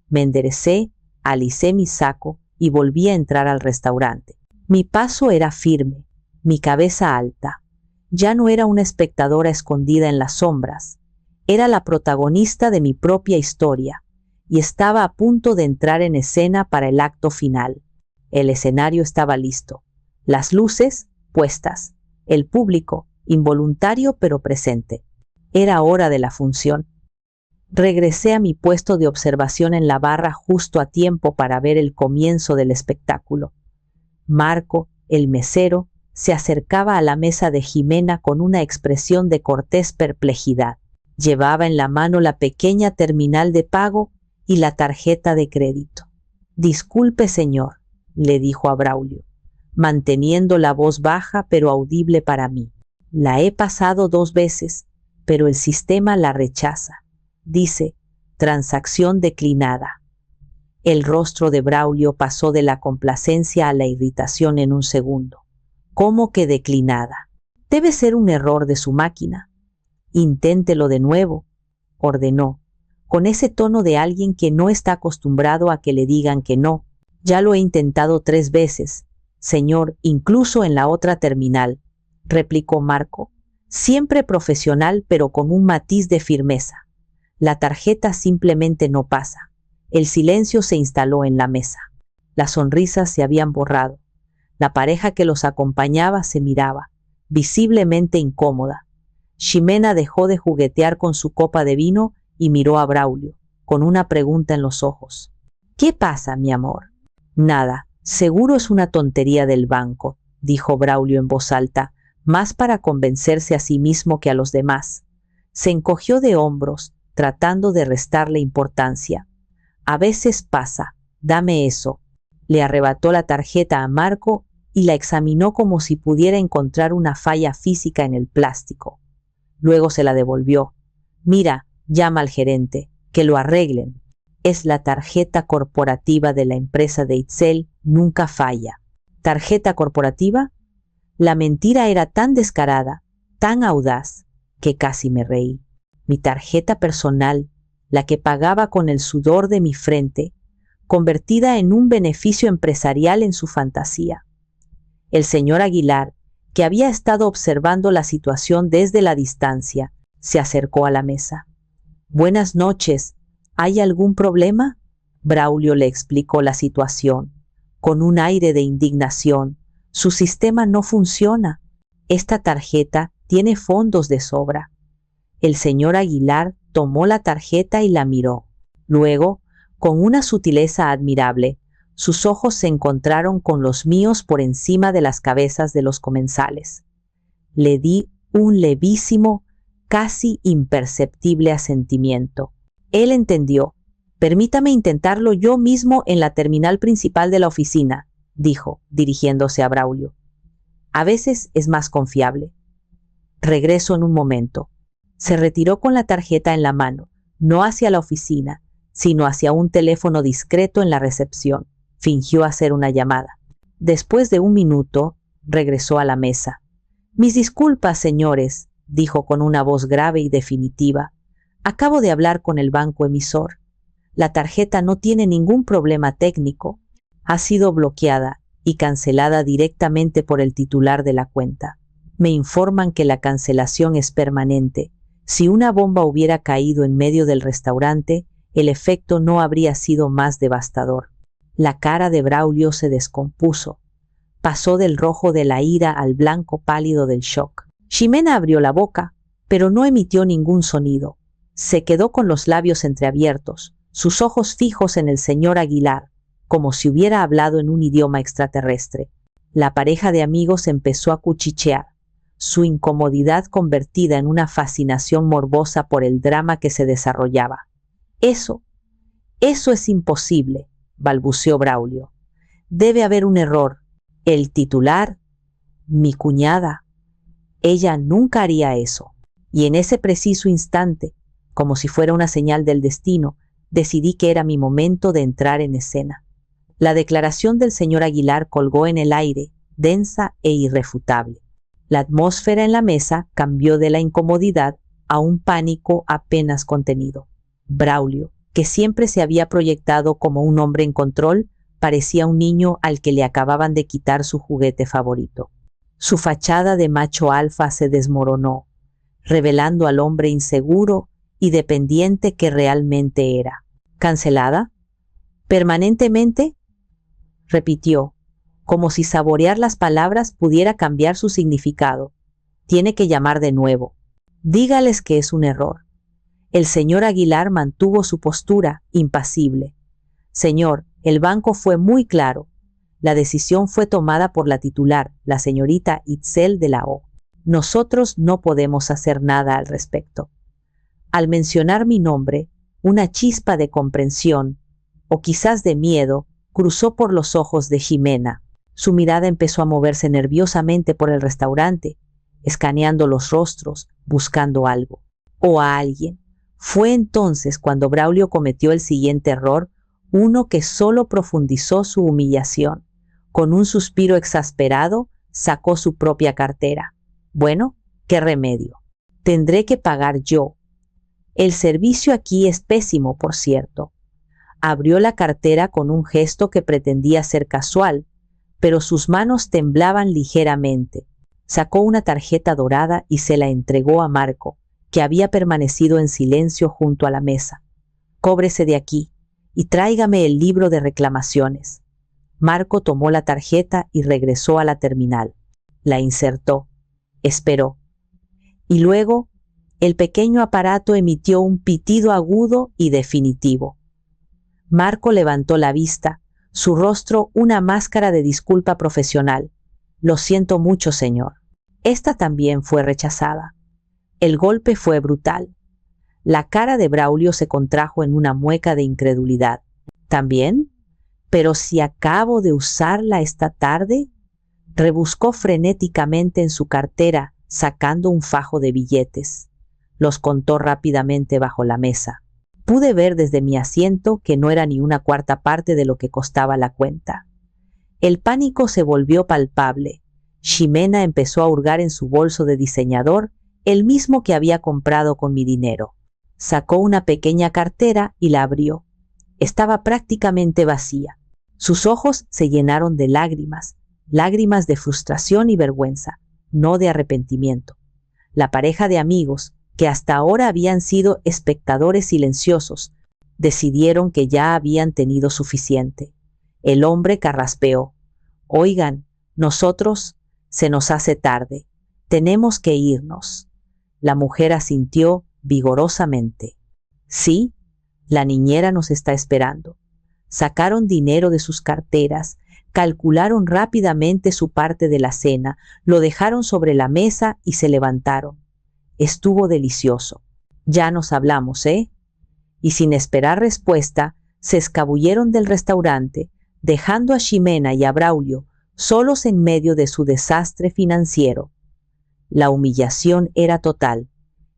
Me enderecé, alicé mi saco y volví a entrar al restaurante. Mi paso era firme, mi cabeza alta. Ya no era una espectadora escondida en las sombras. Era la protagonista de mi propia historia y estaba a punto de entrar en escena para el acto final. El escenario estaba listo, las luces puestas, el público, involuntario pero presente. Era hora de la función. Regresé a mi puesto de observación en la barra justo a tiempo para ver el comienzo del espectáculo. Marco, el mesero, se acercaba a la mesa de Jimena con una expresión de cortés perplejidad. Llevaba en la mano la pequeña terminal de pago y la tarjeta de crédito. «Disculpe, señor», le dijo a Braulio, manteniendo la voz baja pero audible para mí. «La he pasado 2 veces, pero el sistema la rechaza. Dice, transacción declinada». El rostro de Braulio pasó de la complacencia a la irritación en un segundo. «¿Cómo que declinada? Debe ser un error de su máquina. Inténtelo de nuevo», ordenó, con ese tono de alguien que no está acostumbrado a que le digan que no. «Ya lo he intentado 3 veces, señor, incluso en la otra terminal», replicó Marco, siempre profesional pero con un matiz de firmeza. «La tarjeta simplemente no pasa». El silencio se instaló en la mesa. Las sonrisas se habían borrado. La pareja que los acompañaba se miraba, visiblemente incómoda. Ximena dejó de juguetear con su copa de vino y miró a Braulio, con una pregunta en los ojos. «¿Qué pasa, mi amor?» «Nada, seguro es una tontería del banco», dijo Braulio en voz alta, más para convencerse a sí mismo que a los demás. Se encogió de hombros, tratando de restarle importancia. «A veces pasa, dame eso». Le arrebató la tarjeta a Marco y la examinó como si pudiera encontrar una falla física en el plástico. Luego se la devolvió. «Mira, llama al gerente, que lo arreglen. Es la tarjeta corporativa de la empresa de Itzel, nunca falla». ¿Tarjeta corporativa? La mentira era tan descarada, tan audaz, que casi me reí. Mi tarjeta personal, la que pagaba con el sudor de mi frente, convertida en un beneficio empresarial en su fantasía. El señor Aguilar, que había estado observando la situación desde la distancia, se acercó a la mesa. «Buenas noches, ¿hay algún problema?». Braulio le explicó la situación, con un aire de indignación. «Su sistema no funciona. Esta tarjeta tiene fondos de sobra». El señor Aguilar tomó la tarjeta y la miró. Luego, con una sutileza admirable, sus ojos se encontraron con los míos por encima de las cabezas de los comensales. Le di un levísimo, casi imperceptible asentimiento. Él entendió. «Permítame intentarlo yo mismo en la terminal principal de la oficina», dijo, dirigiéndose a Braulio. «A veces es más confiable. Regreso en un momento». Se retiró con la tarjeta en la mano, no hacia la oficina, sino hacia un teléfono discreto en la recepción. Fingió hacer una llamada. Después de 1 minuto, regresó a la mesa. «Mis disculpas, señores», dijo con una voz grave y definitiva. «Acabo de hablar con el banco emisor. La tarjeta no tiene ningún problema técnico. Ha sido bloqueada y cancelada directamente por el titular de la cuenta. Me informan que la cancelación es permanente. Si una bomba hubiera caído en medio del restaurante, el efecto no habría sido más devastador». La cara de Braulio se descompuso. Pasó del rojo de la ira al blanco pálido del shock. Ximena abrió la boca, pero no emitió ningún sonido. Se quedó con los labios entreabiertos, sus ojos fijos en el señor Aguilar, como si hubiera hablado en un idioma extraterrestre. La pareja de amigos empezó a cuchichear, su incomodidad convertida en una fascinación morbosa por el drama que se desarrollaba. Eso es imposible», balbuceó Braulio. «Debe haber un error. El titular, mi cuñada, ella nunca haría eso». Y en ese preciso instante, como si fuera una señal del destino, decidí que era mi momento de entrar en escena. La declaración del señor Aguilar colgó en el aire, densa e irrefutable. La atmósfera en la mesa cambió de la incomodidad a un pánico apenas contenido. Braulio, que siempre se había proyectado como un hombre en control, parecía un niño al que le acababan de quitar su juguete favorito. Su fachada de macho alfa se desmoronó, revelando al hombre inseguro y dependiente que realmente era. ¿Cancelada? ¿Permanentemente? Repitió, como si saborear las palabras pudiera cambiar su significado. Tiene que llamar de nuevo. Dígales que es un error. El señor Aguilar mantuvo su postura, impasible. Señor, el banco fue muy claro. La decisión fue tomada por la titular, la señorita Itzel de la O. Nosotros no podemos hacer nada al respecto. Al mencionar mi nombre, una chispa de comprensión, o quizás de miedo, cruzó por los ojos de Ximena. Su mirada empezó a moverse nerviosamente por el restaurante, escaneando los rostros, buscando algo, o a alguien. Fue entonces cuando Braulio cometió el siguiente error, uno que solo profundizó su humillación. Con un suspiro exasperado, sacó su propia cartera. Bueno, ¿qué remedio? Tendré que pagar yo. El servicio aquí es pésimo, por cierto. Abrió la cartera con un gesto que pretendía ser casual, pero sus manos temblaban ligeramente. Sacó una tarjeta dorada y se la entregó a Marco, que había permanecido en silencio junto a la mesa. Cóbrese de aquí y tráigame el libro de reclamaciones. Marco tomó la tarjeta y regresó a la terminal. La insertó. Esperó. Y luego, el pequeño aparato emitió un pitido agudo y definitivo. Marco levantó la vista, su rostro una máscara de disculpa profesional. Lo siento mucho, señor. Esta también fue rechazada. El golpe fue brutal. La cara de Braulio se contrajo en una mueca de incredulidad. ¿También? ¿Pero si acabo de usarla esta tarde? Rebuscó frenéticamente en su cartera, sacando un fajo de billetes. Los contó rápidamente bajo la mesa. Pude ver desde mi asiento que no era ni una cuarta parte de lo que costaba la cuenta. El pánico se volvió palpable. Ximena empezó a hurgar en su bolso de diseñador, el mismo que había comprado con mi dinero. Sacó una pequeña cartera y la abrió. Estaba prácticamente vacía. Sus ojos se llenaron de lágrimas, lágrimas de frustración y vergüenza, no de arrepentimiento. La pareja de amigos, que hasta ahora habían sido espectadores silenciosos, decidieron que ya habían tenido suficiente. El hombre carraspeó. Oigan, nosotros, se nos hace tarde. Tenemos que irnos. La mujer asintió vigorosamente. Sí, la niñera nos está esperando. Sacaron dinero de sus carteras, calcularon rápidamente su parte de la cena, lo dejaron sobre la mesa y se levantaron. Estuvo delicioso. Ya nos hablamos, ¿eh? Y sin esperar respuesta, se escabulleron del restaurante, dejando a Ximena y a Braulio solos en medio de su desastre financiero. La humillación era total.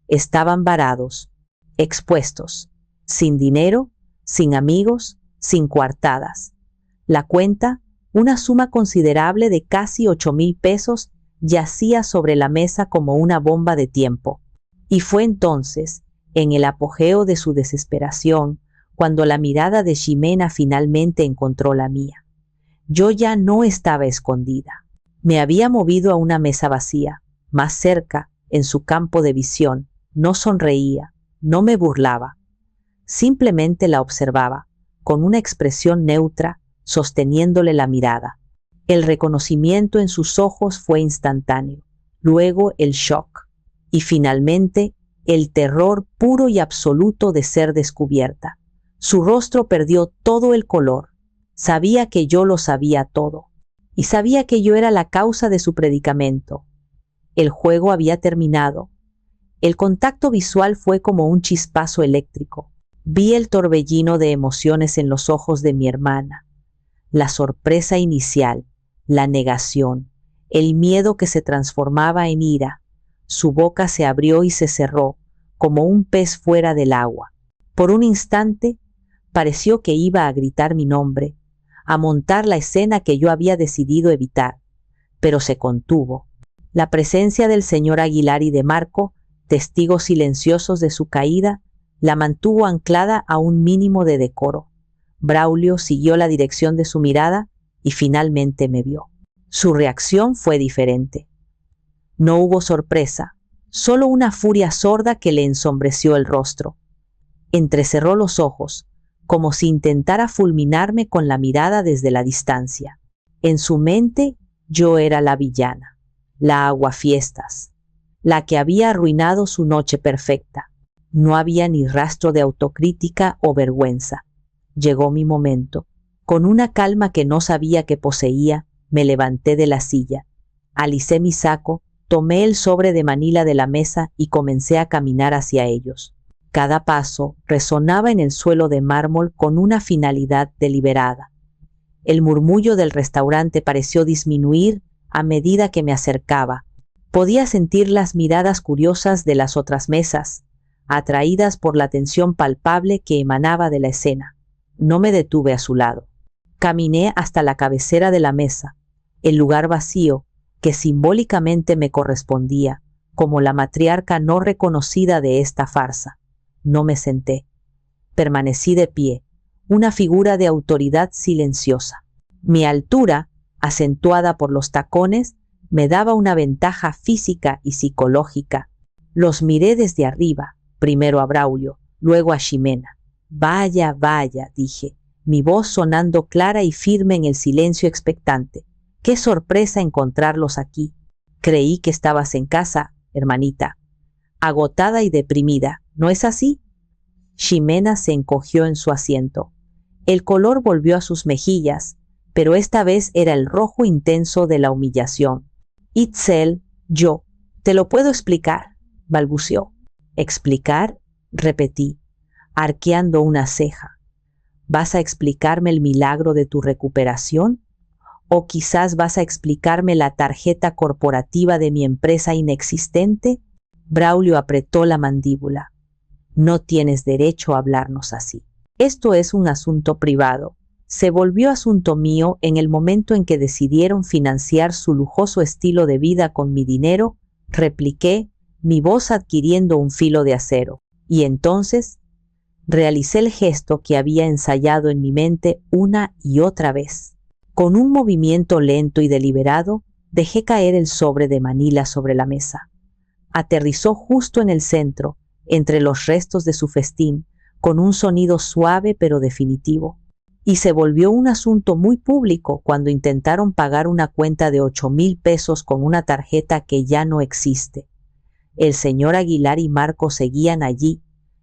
Estaban varados, expuestos, sin dinero, sin amigos, sin coartadas. La cuenta, una suma considerable de casi 8,000 pesos, yacía sobre la mesa como una bomba de tiempo. Y fue entonces, en el apogeo de su desesperación, cuando la mirada de Ximena finalmente encontró la mía. Yo ya no estaba escondida. Me había movido a una mesa vacía, más cerca, en su campo de visión. No sonreía, no me burlaba. Simplemente la observaba, con una expresión neutra, sosteniéndole la mirada. El reconocimiento en sus ojos fue instantáneo, luego el shock, y finalmente el terror puro y absoluto de ser descubierta. Su rostro perdió todo el color. Sabía que yo lo sabía todo, y sabía que yo era la causa de su predicamento. El juego había terminado. El contacto visual fue como un chispazo eléctrico. Vi el torbellino de emociones en los ojos de mi hermana. La sorpresa inicial, la negación, el miedo que se transformaba en ira. Su boca se abrió y se cerró, como un pez fuera del agua. Por un instante, pareció que iba a gritar mi nombre, a montar la escena que yo había decidido evitar, pero se contuvo. La presencia del señor Aguilar y de Marco, testigos silenciosos de su caída, la mantuvo anclada a un mínimo de decoro. Braulio siguió la dirección de su mirada y finalmente me vio. Su reacción fue diferente. No hubo sorpresa, solo una furia sorda que le ensombreció el rostro. Entrecerró los ojos, como si intentara fulminarme con la mirada desde la distancia. En su mente yo era la villana, la aguafiestas, la que había arruinado su noche perfecta. No había ni rastro de autocrítica o vergüenza. Llegó mi momento. Con una calma que no sabía que poseía, me levanté de la silla, alicé mi saco, tomé el sobre de Manila de la mesa y comencé a caminar hacia ellos. Cada paso resonaba en el suelo de mármol con una finalidad deliberada. El murmullo del restaurante pareció disminuir a medida que me acercaba. Podía sentir las miradas curiosas de las otras mesas, atraídas por la tensión palpable que emanaba de la escena. No me detuve a su lado. Caminé hasta la cabecera de la mesa, el lugar vacío que simbólicamente me correspondía, como la matriarca no reconocida de esta farsa. No me senté. Permanecí de pie, una figura de autoridad silenciosa. Mi altura, acentuada por los tacones, me daba una ventaja física y psicológica. Los miré desde arriba, primero a Braulio, luego a Ximena. Vaya, vaya, dije, mi voz sonando clara y firme en el silencio expectante. Qué sorpresa encontrarlos aquí. Creí que estabas en casa, hermanita. Agotada y deprimida, ¿no es así? Ximena se encogió en su asiento. El color volvió a sus mejillas, pero esta vez era el rojo intenso de la humillación. Itzel, yo, te lo puedo explicar, balbuceó. ¿Explicar? Repetí, arqueando una ceja. ¿Vas a explicarme el milagro de tu recuperación? ¿O quizás vas a explicarme la tarjeta corporativa de mi empresa inexistente? Braulio apretó la mandíbula. No tienes derecho a hablarnos así. Esto es un asunto privado. Se volvió asunto mío en el momento en que decidieron financiar su lujoso estilo de vida con mi dinero, repliqué, mi voz adquiriendo un filo de acero. Y entonces realicé el gesto que había ensayado en mi mente una y otra vez. Con un movimiento lento y deliberado, dejé caer el sobre de Manila sobre la mesa. Aterrizó justo en el centro, entre los restos de su festín, con un sonido suave pero definitivo. Y se volvió un asunto muy público cuando intentaron pagar una cuenta de 8,000 pesos con una tarjeta que ya no existe. El señor Aguilar y Marco seguían allí,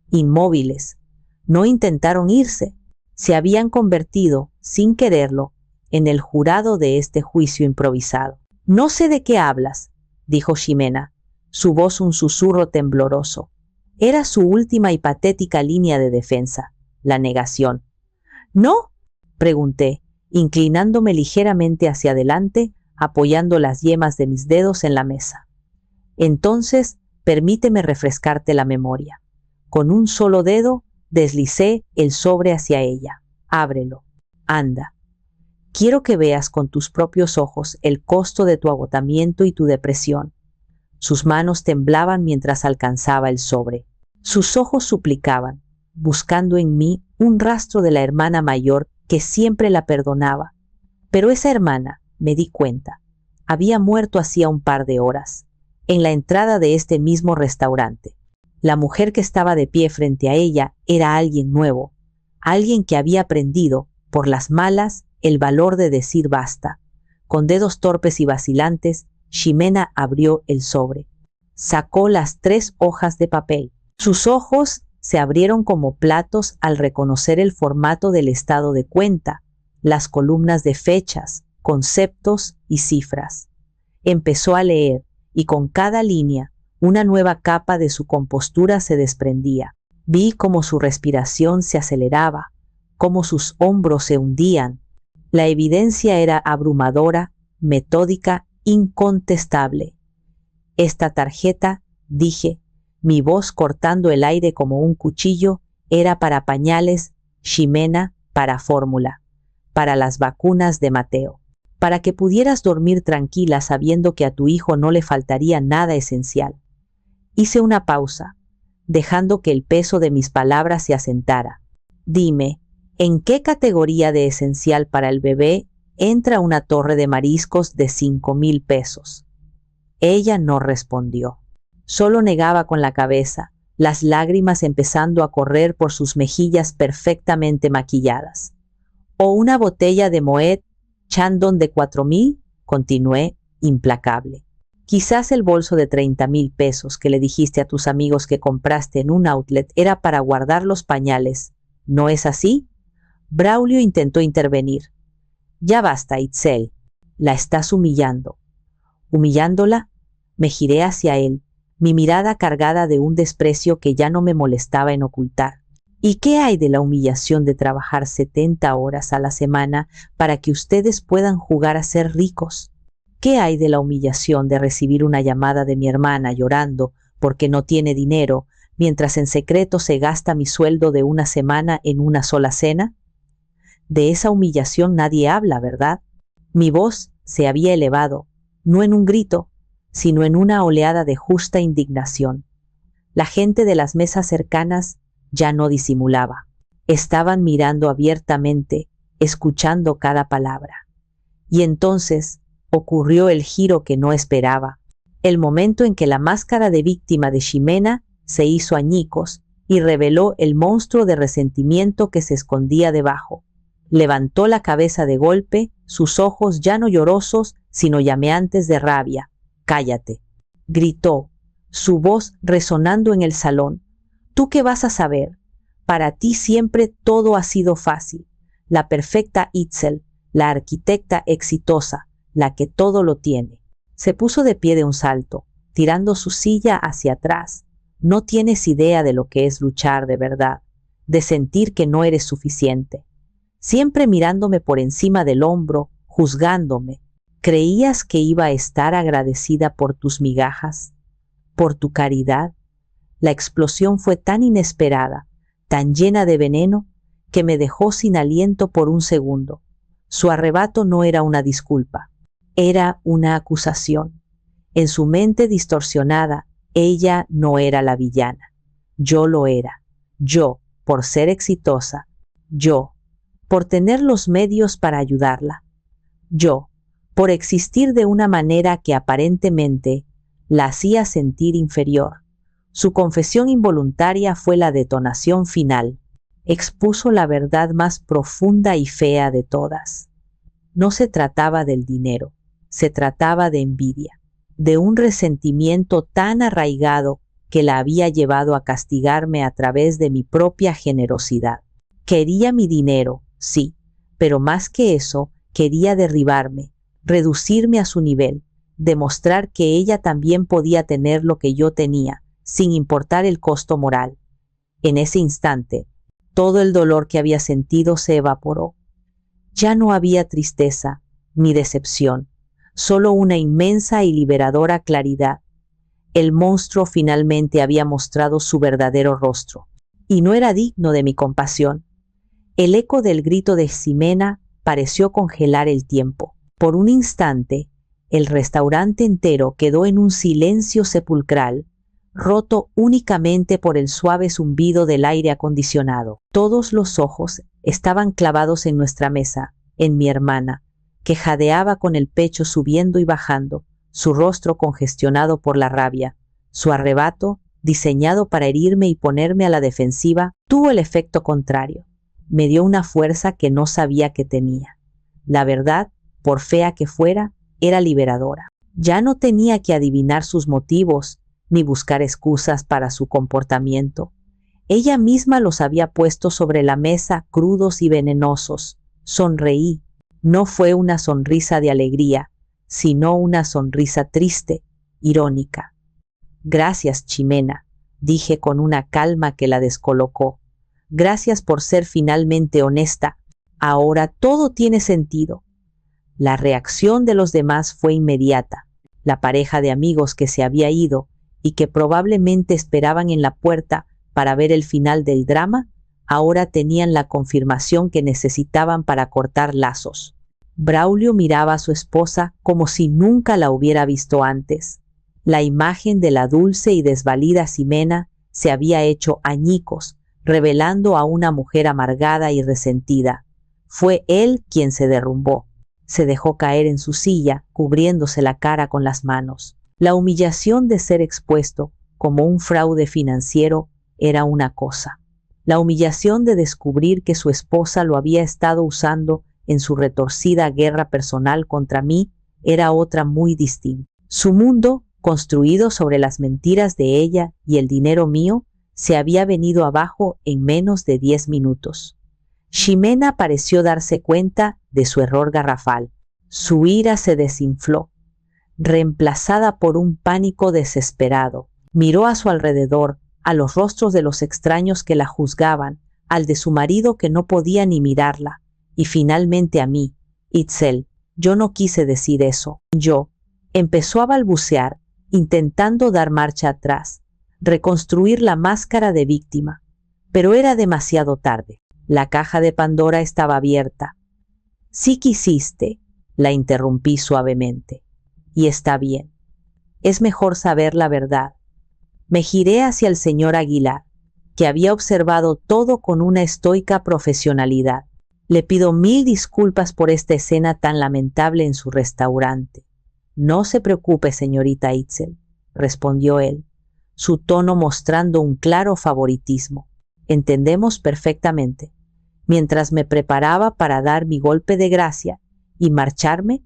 inmóviles. No intentaron irse. Se habían convertido, sin quererlo, en el jurado de este juicio improvisado. No sé de qué hablas, dijo Ximena, su voz un susurro tembloroso. Era su última y patética línea de defensa, la negación. ¿No? Pregunté, inclinándome ligeramente hacia adelante, apoyando las yemas de mis dedos en la mesa. Entonces, permíteme refrescarte la memoria. Con un solo dedo, deslicé el sobre hacia ella. Ábrelo. Anda. Quiero que veas con tus propios ojos el costo de tu agotamiento y tu depresión. Sus manos temblaban mientras alcanzaba el sobre. Sus ojos suplicaban, buscando en mí un rastro de la hermana mayor que siempre la perdonaba. Pero esa hermana, me di cuenta, había muerto hacía un par de horas, en la entrada de este mismo restaurante. La mujer que estaba de pie frente a ella era alguien nuevo, alguien que había aprendido, por las malas, el valor de decir basta. Con dedos torpes y vacilantes, Ximena abrió el sobre. Sacó las 3 hojas de papel. Sus ojos se abrieron como platos al reconocer el formato del estado de cuenta, las columnas de fechas, conceptos y cifras. Empezó a leer, y con cada línea, una nueva capa de su compostura se desprendía. Vi cómo su respiración se aceleraba, cómo sus hombros se hundían. La evidencia era abrumadora, metódica, incontestable. Esta tarjeta, dije, mi voz cortando el aire como un cuchillo, era para pañales, Ximena para fórmula, para las vacunas de Mateo. para que pudieras dormir tranquila sabiendo que a tu hijo no le faltaría nada esencial. Hice una pausa, dejando que el peso de mis palabras se asentara. Dime, ¿en qué categoría de esencial para el bebé entra una torre de mariscos de 5,000 pesos? Ella no respondió. Solo negaba con la cabeza, las lágrimas empezando a correr por sus mejillas perfectamente maquilladas. ¿O una botella de Moet Chandon de 4,000? Continué, implacable. Quizás el bolso de 30,000 pesos que le dijiste a tus amigos que compraste en un outlet era para guardar los pañales. ¿No es así? Braulio intentó intervenir. Ya basta, Itzel. La estás humillando. ¿Humillándola? Me giré hacia él, mi mirada cargada de un desprecio que ya no me molestaba en ocultar. ¿Y qué hay de la humillación de trabajar 70 horas a la semana para que ustedes puedan jugar a ser ricos? ¿Qué hay de la humillación de recibir una llamada de mi hermana llorando porque no tiene dinero, mientras en secreto se gasta mi sueldo de una semana en una sola cena? De esa humillación nadie habla, ¿verdad? Mi voz se había elevado, no en un grito, sino en una oleada de justa indignación. La gente de las mesas cercanas ya no disimulaba. Estaban mirando abiertamente, escuchando cada palabra. Y entonces ocurrió el giro que no esperaba, el momento en que la máscara de víctima de Ximena se hizo añicos y reveló el monstruo de resentimiento que se escondía debajo. Levantó la cabeza de golpe, sus ojos ya no llorosos, sino llameantes de rabia. «Cállate», gritó, su voz resonando en el salón. «¿Tú qué vas a saber? Para ti siempre todo ha sido fácil. La perfecta Itzel, la arquitecta exitosa, la que todo lo tiene». Se puso de pie de un salto, tirando su silla hacia atrás. «No tienes idea de lo que es luchar de verdad, de sentir que no eres suficiente. Siempre mirándome por encima del hombro, juzgándome. ¿Creías que iba a estar agradecida por tus migajas? ¿Por tu caridad?» La explosión fue tan inesperada, tan llena de veneno, que me dejó sin aliento por un segundo. Su arrebato no era una disculpa, era una acusación. En su mente distorsionada, ella no era la villana. Yo lo era. Yo, por ser exitosa. Yo, por tener los medios para ayudarla. Yo, por existir de una manera que aparentemente la hacía sentir inferior. Su confesión involuntaria fue la detonación final. Expuso la verdad más profunda y fea de todas. No se trataba del dinero, se trataba de envidia, de un resentimiento tan arraigado que la había llevado a castigarme a través de mi propia generosidad. Quería mi dinero, sí, pero más que eso, quería derribarme, reducirme a su nivel, demostrar que ella también podía tener lo que yo tenía, sin importar el costo moral. En ese instante, todo el dolor que había sentido se evaporó. Ya no había tristeza ni decepción, solo una inmensa y liberadora claridad. El monstruo finalmente había mostrado su verdadero rostro, y no era digno de mi compasión. El eco del grito de Ximena pareció congelar el tiempo. Por un instante, el restaurante entero quedó en un silencio sepulcral, roto únicamente por el suave zumbido del aire acondicionado. Todos los ojos estaban clavados en nuestra mesa, en mi hermana, que jadeaba con el pecho subiendo y bajando, su rostro congestionado por la rabia. Su arrebato, diseñado para herirme y ponerme a la defensiva, tuvo el efecto contrario. Me dio una fuerza que no sabía que tenía. La verdad, por fea que fuera, era liberadora. Ya no tenía que adivinar sus motivos, ni buscar excusas para su comportamiento. Ella misma los había puesto sobre la mesa crudos y venenosos. Sonreí. No fue una sonrisa de alegría, sino una sonrisa triste, irónica. «Gracias, Ximena», dije con una calma que la descolocó. «Gracias por ser finalmente honesta. Ahora todo tiene sentido». La reacción de los demás fue inmediata. La pareja de amigos que se había ido y que probablemente esperaban en la puerta para ver el final del drama, ahora tenían la confirmación que necesitaban para cortar lazos. Braulio miraba a su esposa como si nunca la hubiera visto antes. La imagen de la dulce y desvalida Ximena se había hecho añicos, revelando a una mujer amargada y resentida. Fue él quien se derrumbó. Se dejó caer en su silla, cubriéndose la cara con las manos. La humillación de ser expuesto como un fraude financiero era una cosa. La humillación de descubrir que su esposa lo había estado usando en su retorcida guerra personal contra mí era otra muy distinta. Su mundo, construido sobre las mentiras de ella y el dinero mío, se había venido abajo en menos de 10 minutos. Ximena pareció darse cuenta de su error garrafal. Su ira se desinfló, reemplazada por un pánico desesperado. Miró a su alrededor, a los rostros de los extraños que la juzgaban, al de su marido que no podía ni mirarla, y finalmente a mí. Itzel, yo no quise decir eso. Yo. Empezó a balbucear, intentando dar marcha atrás, reconstruir la máscara de víctima. Pero era demasiado tarde. La caja de Pandora estaba abierta. Sí quisiste, la interrumpí suavemente. Y está bien. Es mejor saber la verdad. Me giré hacia el señor Aguilar, que había observado todo con una estoica profesionalidad. Le pido 1000 disculpas por esta escena tan lamentable en su restaurante. No se preocupe, señorita Itzel, respondió él, su tono mostrando un claro favoritismo. Entendemos perfectamente. Mientras me preparaba para dar mi golpe de gracia y marcharme,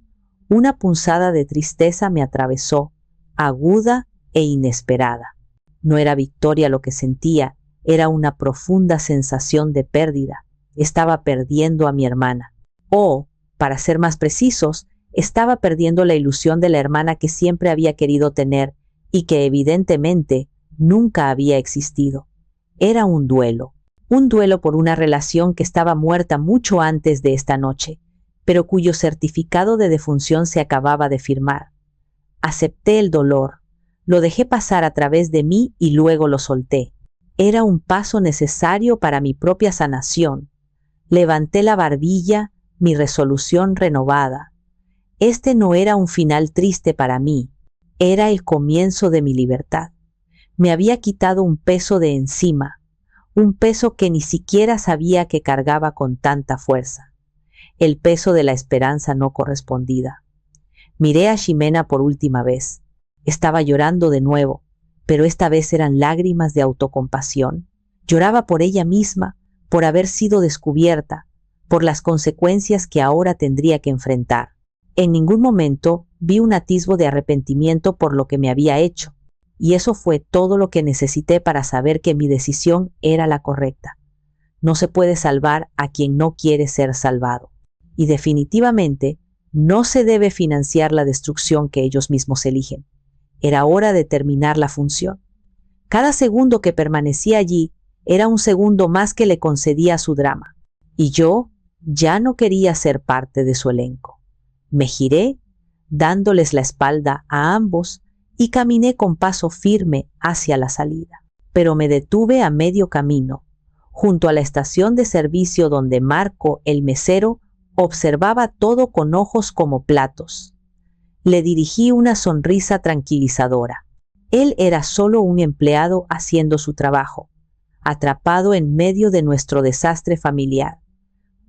una punzada de tristeza me atravesó, aguda e inesperada. No era victoria lo que sentía, era una profunda sensación de pérdida. Estaba perdiendo a mi hermana. O, para ser más precisos, estaba perdiendo la ilusión de la hermana que siempre había querido tener y que evidentemente nunca había existido. Era un duelo por una relación que estaba muerta mucho antes de esta noche, pero cuyo certificado de defunción se acababa de firmar. Acepté el dolor, lo dejé pasar a través de mí y luego lo solté. Era un paso necesario para mi propia sanación. Levanté la barbilla, mi resolución renovada. Este no era un final triste para mí, era el comienzo de mi libertad. Me había quitado un peso de encima, un peso que ni siquiera sabía que cargaba con tanta fuerza, el peso de la esperanza no correspondida. Miré a Ximena por última vez. Estaba llorando de nuevo, pero esta vez eran lágrimas de autocompasión. Lloraba por ella misma, por haber sido descubierta, por las consecuencias que ahora tendría que enfrentar. En ningún momento vi un atisbo de arrepentimiento por lo que me había hecho, y eso fue todo lo que necesité para saber que mi decisión era la correcta. No se puede salvar a quien no quiere ser salvado, y definitivamente no se debe financiar la destrucción que ellos mismos eligen. Era hora de terminar la función. Cada segundo que permanecía allí era un segundo más que le concedía a su drama, y yo ya no quería ser parte de su elenco. Me giré, dándoles la espalda a ambos, y caminé con paso firme hacia la salida. Pero me detuve a medio camino, junto a la estación de servicio donde Marco, el mesero, observaba todo con ojos como platos. Le dirigí una sonrisa tranquilizadora. Él era solo un empleado haciendo su trabajo, atrapado en medio de nuestro desastre familiar.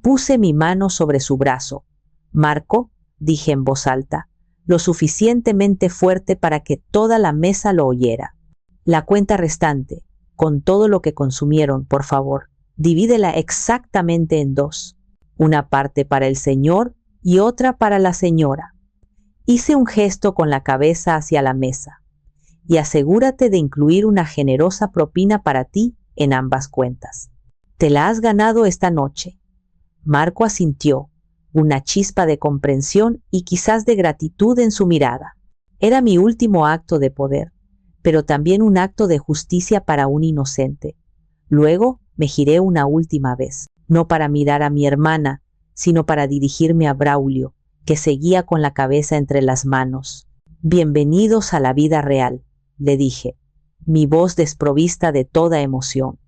Puse mi mano sobre su brazo. Marco, dije en voz alta, lo suficientemente fuerte para que toda la mesa lo oyera. La cuenta restante, con todo lo que consumieron, por favor, divídela exactamente en 2. Una parte para el señor y otra para la señora. Hice un gesto con la cabeza hacia la mesa. Y asegúrate de incluir una generosa propina para ti en ambas cuentas. Te la has ganado esta noche. Marco asintió, una chispa de comprensión y quizás de gratitud en su mirada. Era mi último acto de poder, pero también un acto de justicia para un inocente. Luego me giré una última vez, no para mirar a mi hermana, sino para dirigirme a Braulio, que seguía con la cabeza entre las manos. Bienvenidos a la vida real, le dije, mi voz desprovista de toda emoción,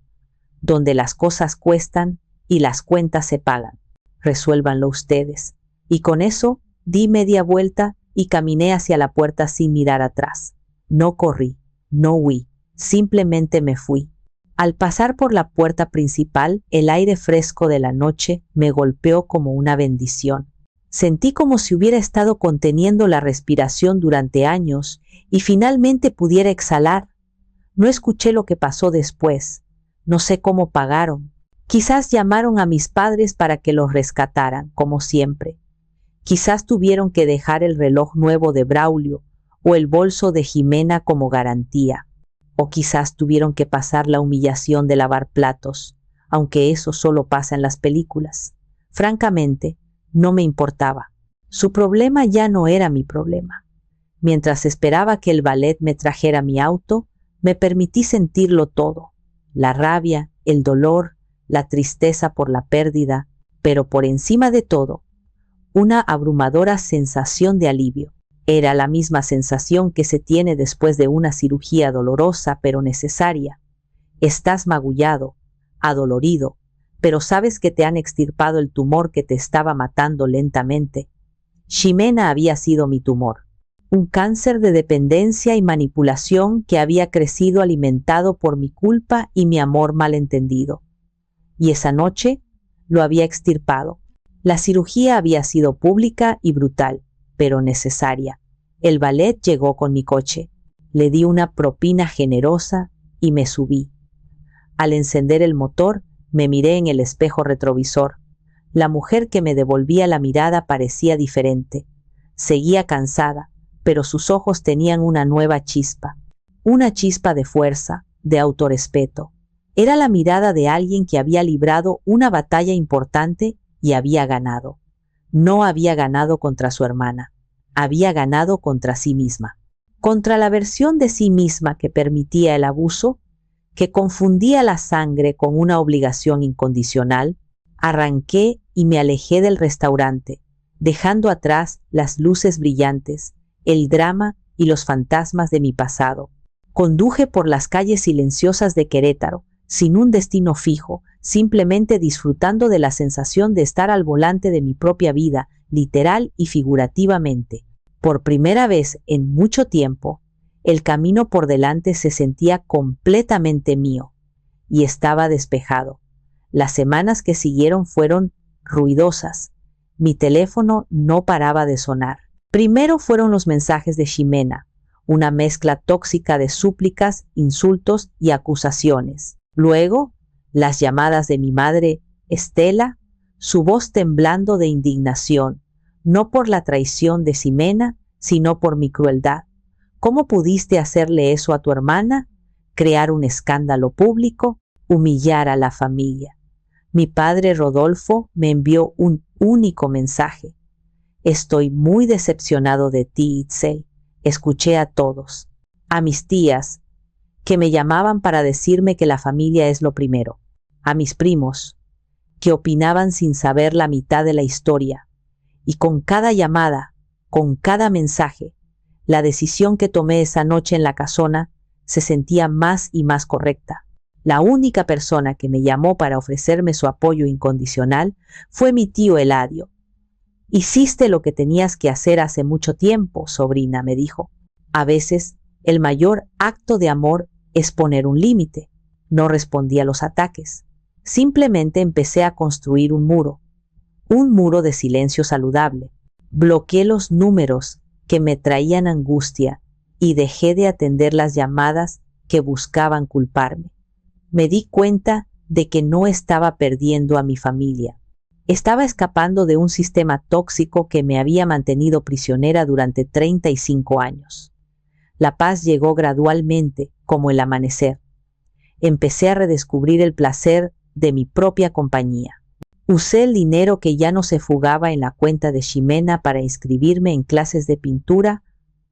donde las cosas cuestan y las cuentas se pagan. Resuélvanlo ustedes. Y con eso di media vuelta y caminé hacia la puerta sin mirar atrás. No corrí, no huí, simplemente me fui. Al pasar por la puerta principal, el aire fresco de la noche me golpeó como una bendición. Sentí como si hubiera estado conteniendo la respiración durante años y finalmente pudiera exhalar. No escuché lo que pasó después. No sé cómo pagaron. Quizás llamaron a mis padres para que los rescataran, como siempre. Quizás tuvieron que dejar el reloj nuevo de Braulio o el bolso de Jimena como garantía. O quizás tuvieron que pasar la humillación de lavar platos, aunque eso solo pasa en las películas. Francamente, no me importaba. Su problema ya no era mi problema. Mientras esperaba que el valet me trajera mi auto, me permití sentirlo todo. La rabia, el dolor, la tristeza por la pérdida, pero por encima de todo, una abrumadora sensación de alivio. Era la misma sensación que se tiene después de una cirugía dolorosa pero necesaria. Estás magullado, adolorido, pero sabes que te han extirpado el tumor que te estaba matando lentamente. Ximena había sido mi tumor. Un cáncer de dependencia y manipulación que había crecido alimentado por mi culpa y mi amor malentendido. Y esa noche lo había extirpado. La cirugía había sido pública y brutal, pero necesaria. El valet llegó con mi coche. Le di una propina generosa y me subí. Al encender el motor, me miré en el espejo retrovisor. La mujer que me devolvía la mirada parecía diferente. Seguía cansada, pero sus ojos tenían una nueva chispa. Una chispa de fuerza, de autorrespeto. Era la mirada de alguien que había librado una batalla importante y había ganado. No había ganado contra su hermana. Había ganado contra sí misma. Contra la versión de sí misma que permitía el abuso, que confundía la sangre con una obligación incondicional. Arranqué y me alejé del restaurante, dejando atrás las luces brillantes, el drama y los fantasmas de mi pasado. Conduje por las calles silenciosas de Querétaro, sin un destino fijo, simplemente disfrutando de la sensación de estar al volante de mi propia vida, literal y figurativamente. Por primera vez en mucho tiempo, el camino por delante se sentía completamente mío y estaba despejado. Las semanas que siguieron fueron ruidosas. Mi teléfono no paraba de sonar. Primero fueron los mensajes de Ximena, una mezcla tóxica de súplicas, insultos y acusaciones. Luego, las llamadas de mi madre, Estela, su voz temblando de indignación, no por la traición de Ximena, sino por mi crueldad. ¿Cómo pudiste hacerle eso a tu hermana? Crear un escándalo público, humillar a la familia. Mi padre Rodolfo me envió un único mensaje. Estoy muy decepcionado de ti, Itzel. Escuché a todos, a mis tías, que me llamaban para decirme que la familia es lo primero, a mis primos, que opinaban sin saber la mitad de la historia, y con cada llamada, con cada mensaje, la decisión que tomé esa noche en la casona se sentía más y más correcta. La única persona que me llamó para ofrecerme su apoyo incondicional fue mi tío Eladio. Hiciste lo que tenías que hacer hace mucho tiempo, sobrina, me dijo. A veces, el mayor acto de amor es poner un límite. No respondí a los ataques. Simplemente empecé a construir un muro de silencio saludable. Bloqueé los números que me traían angustia y dejé de atender las llamadas que buscaban culparme. Me di cuenta de que no estaba perdiendo a mi familia. Estaba escapando de un sistema tóxico que me había mantenido prisionera durante 35 años. La paz llegó gradualmente, como el amanecer. Empecé a redescubrir el placer de mi propia compañía. Usé el dinero que ya no se fugaba en la cuenta de Ximena para inscribirme en clases de pintura,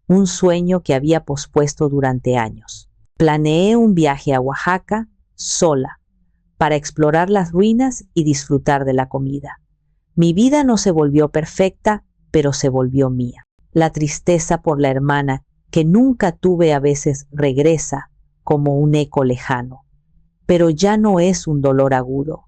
un sueño que había pospuesto durante años. Planeé un viaje a Oaxaca, sola, para explorar las ruinas y disfrutar de la comida. Mi vida no se volvió perfecta, pero se volvió mía. La tristeza por la hermana que nunca tuve a veces regresa como un eco lejano. Pero ya no es un dolor agudo.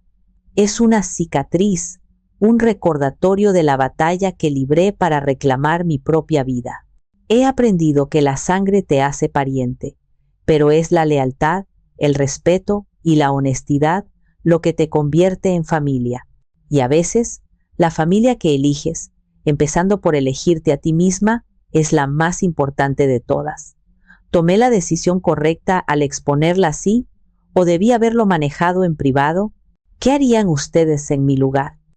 Es una cicatriz, un recordatorio de la batalla que libré para reclamar mi propia vida. He aprendido que la sangre te hace pariente, pero es la lealtad, el respeto y la honestidad lo que te convierte en familia. Y a veces, la familia que eliges, empezando por elegirte a ti misma, es la más importante de todas. ¿Tomé la decisión correcta al exponerla así o debí haberlo manejado en privado? ¿Qué harían ustedes en mi lugar?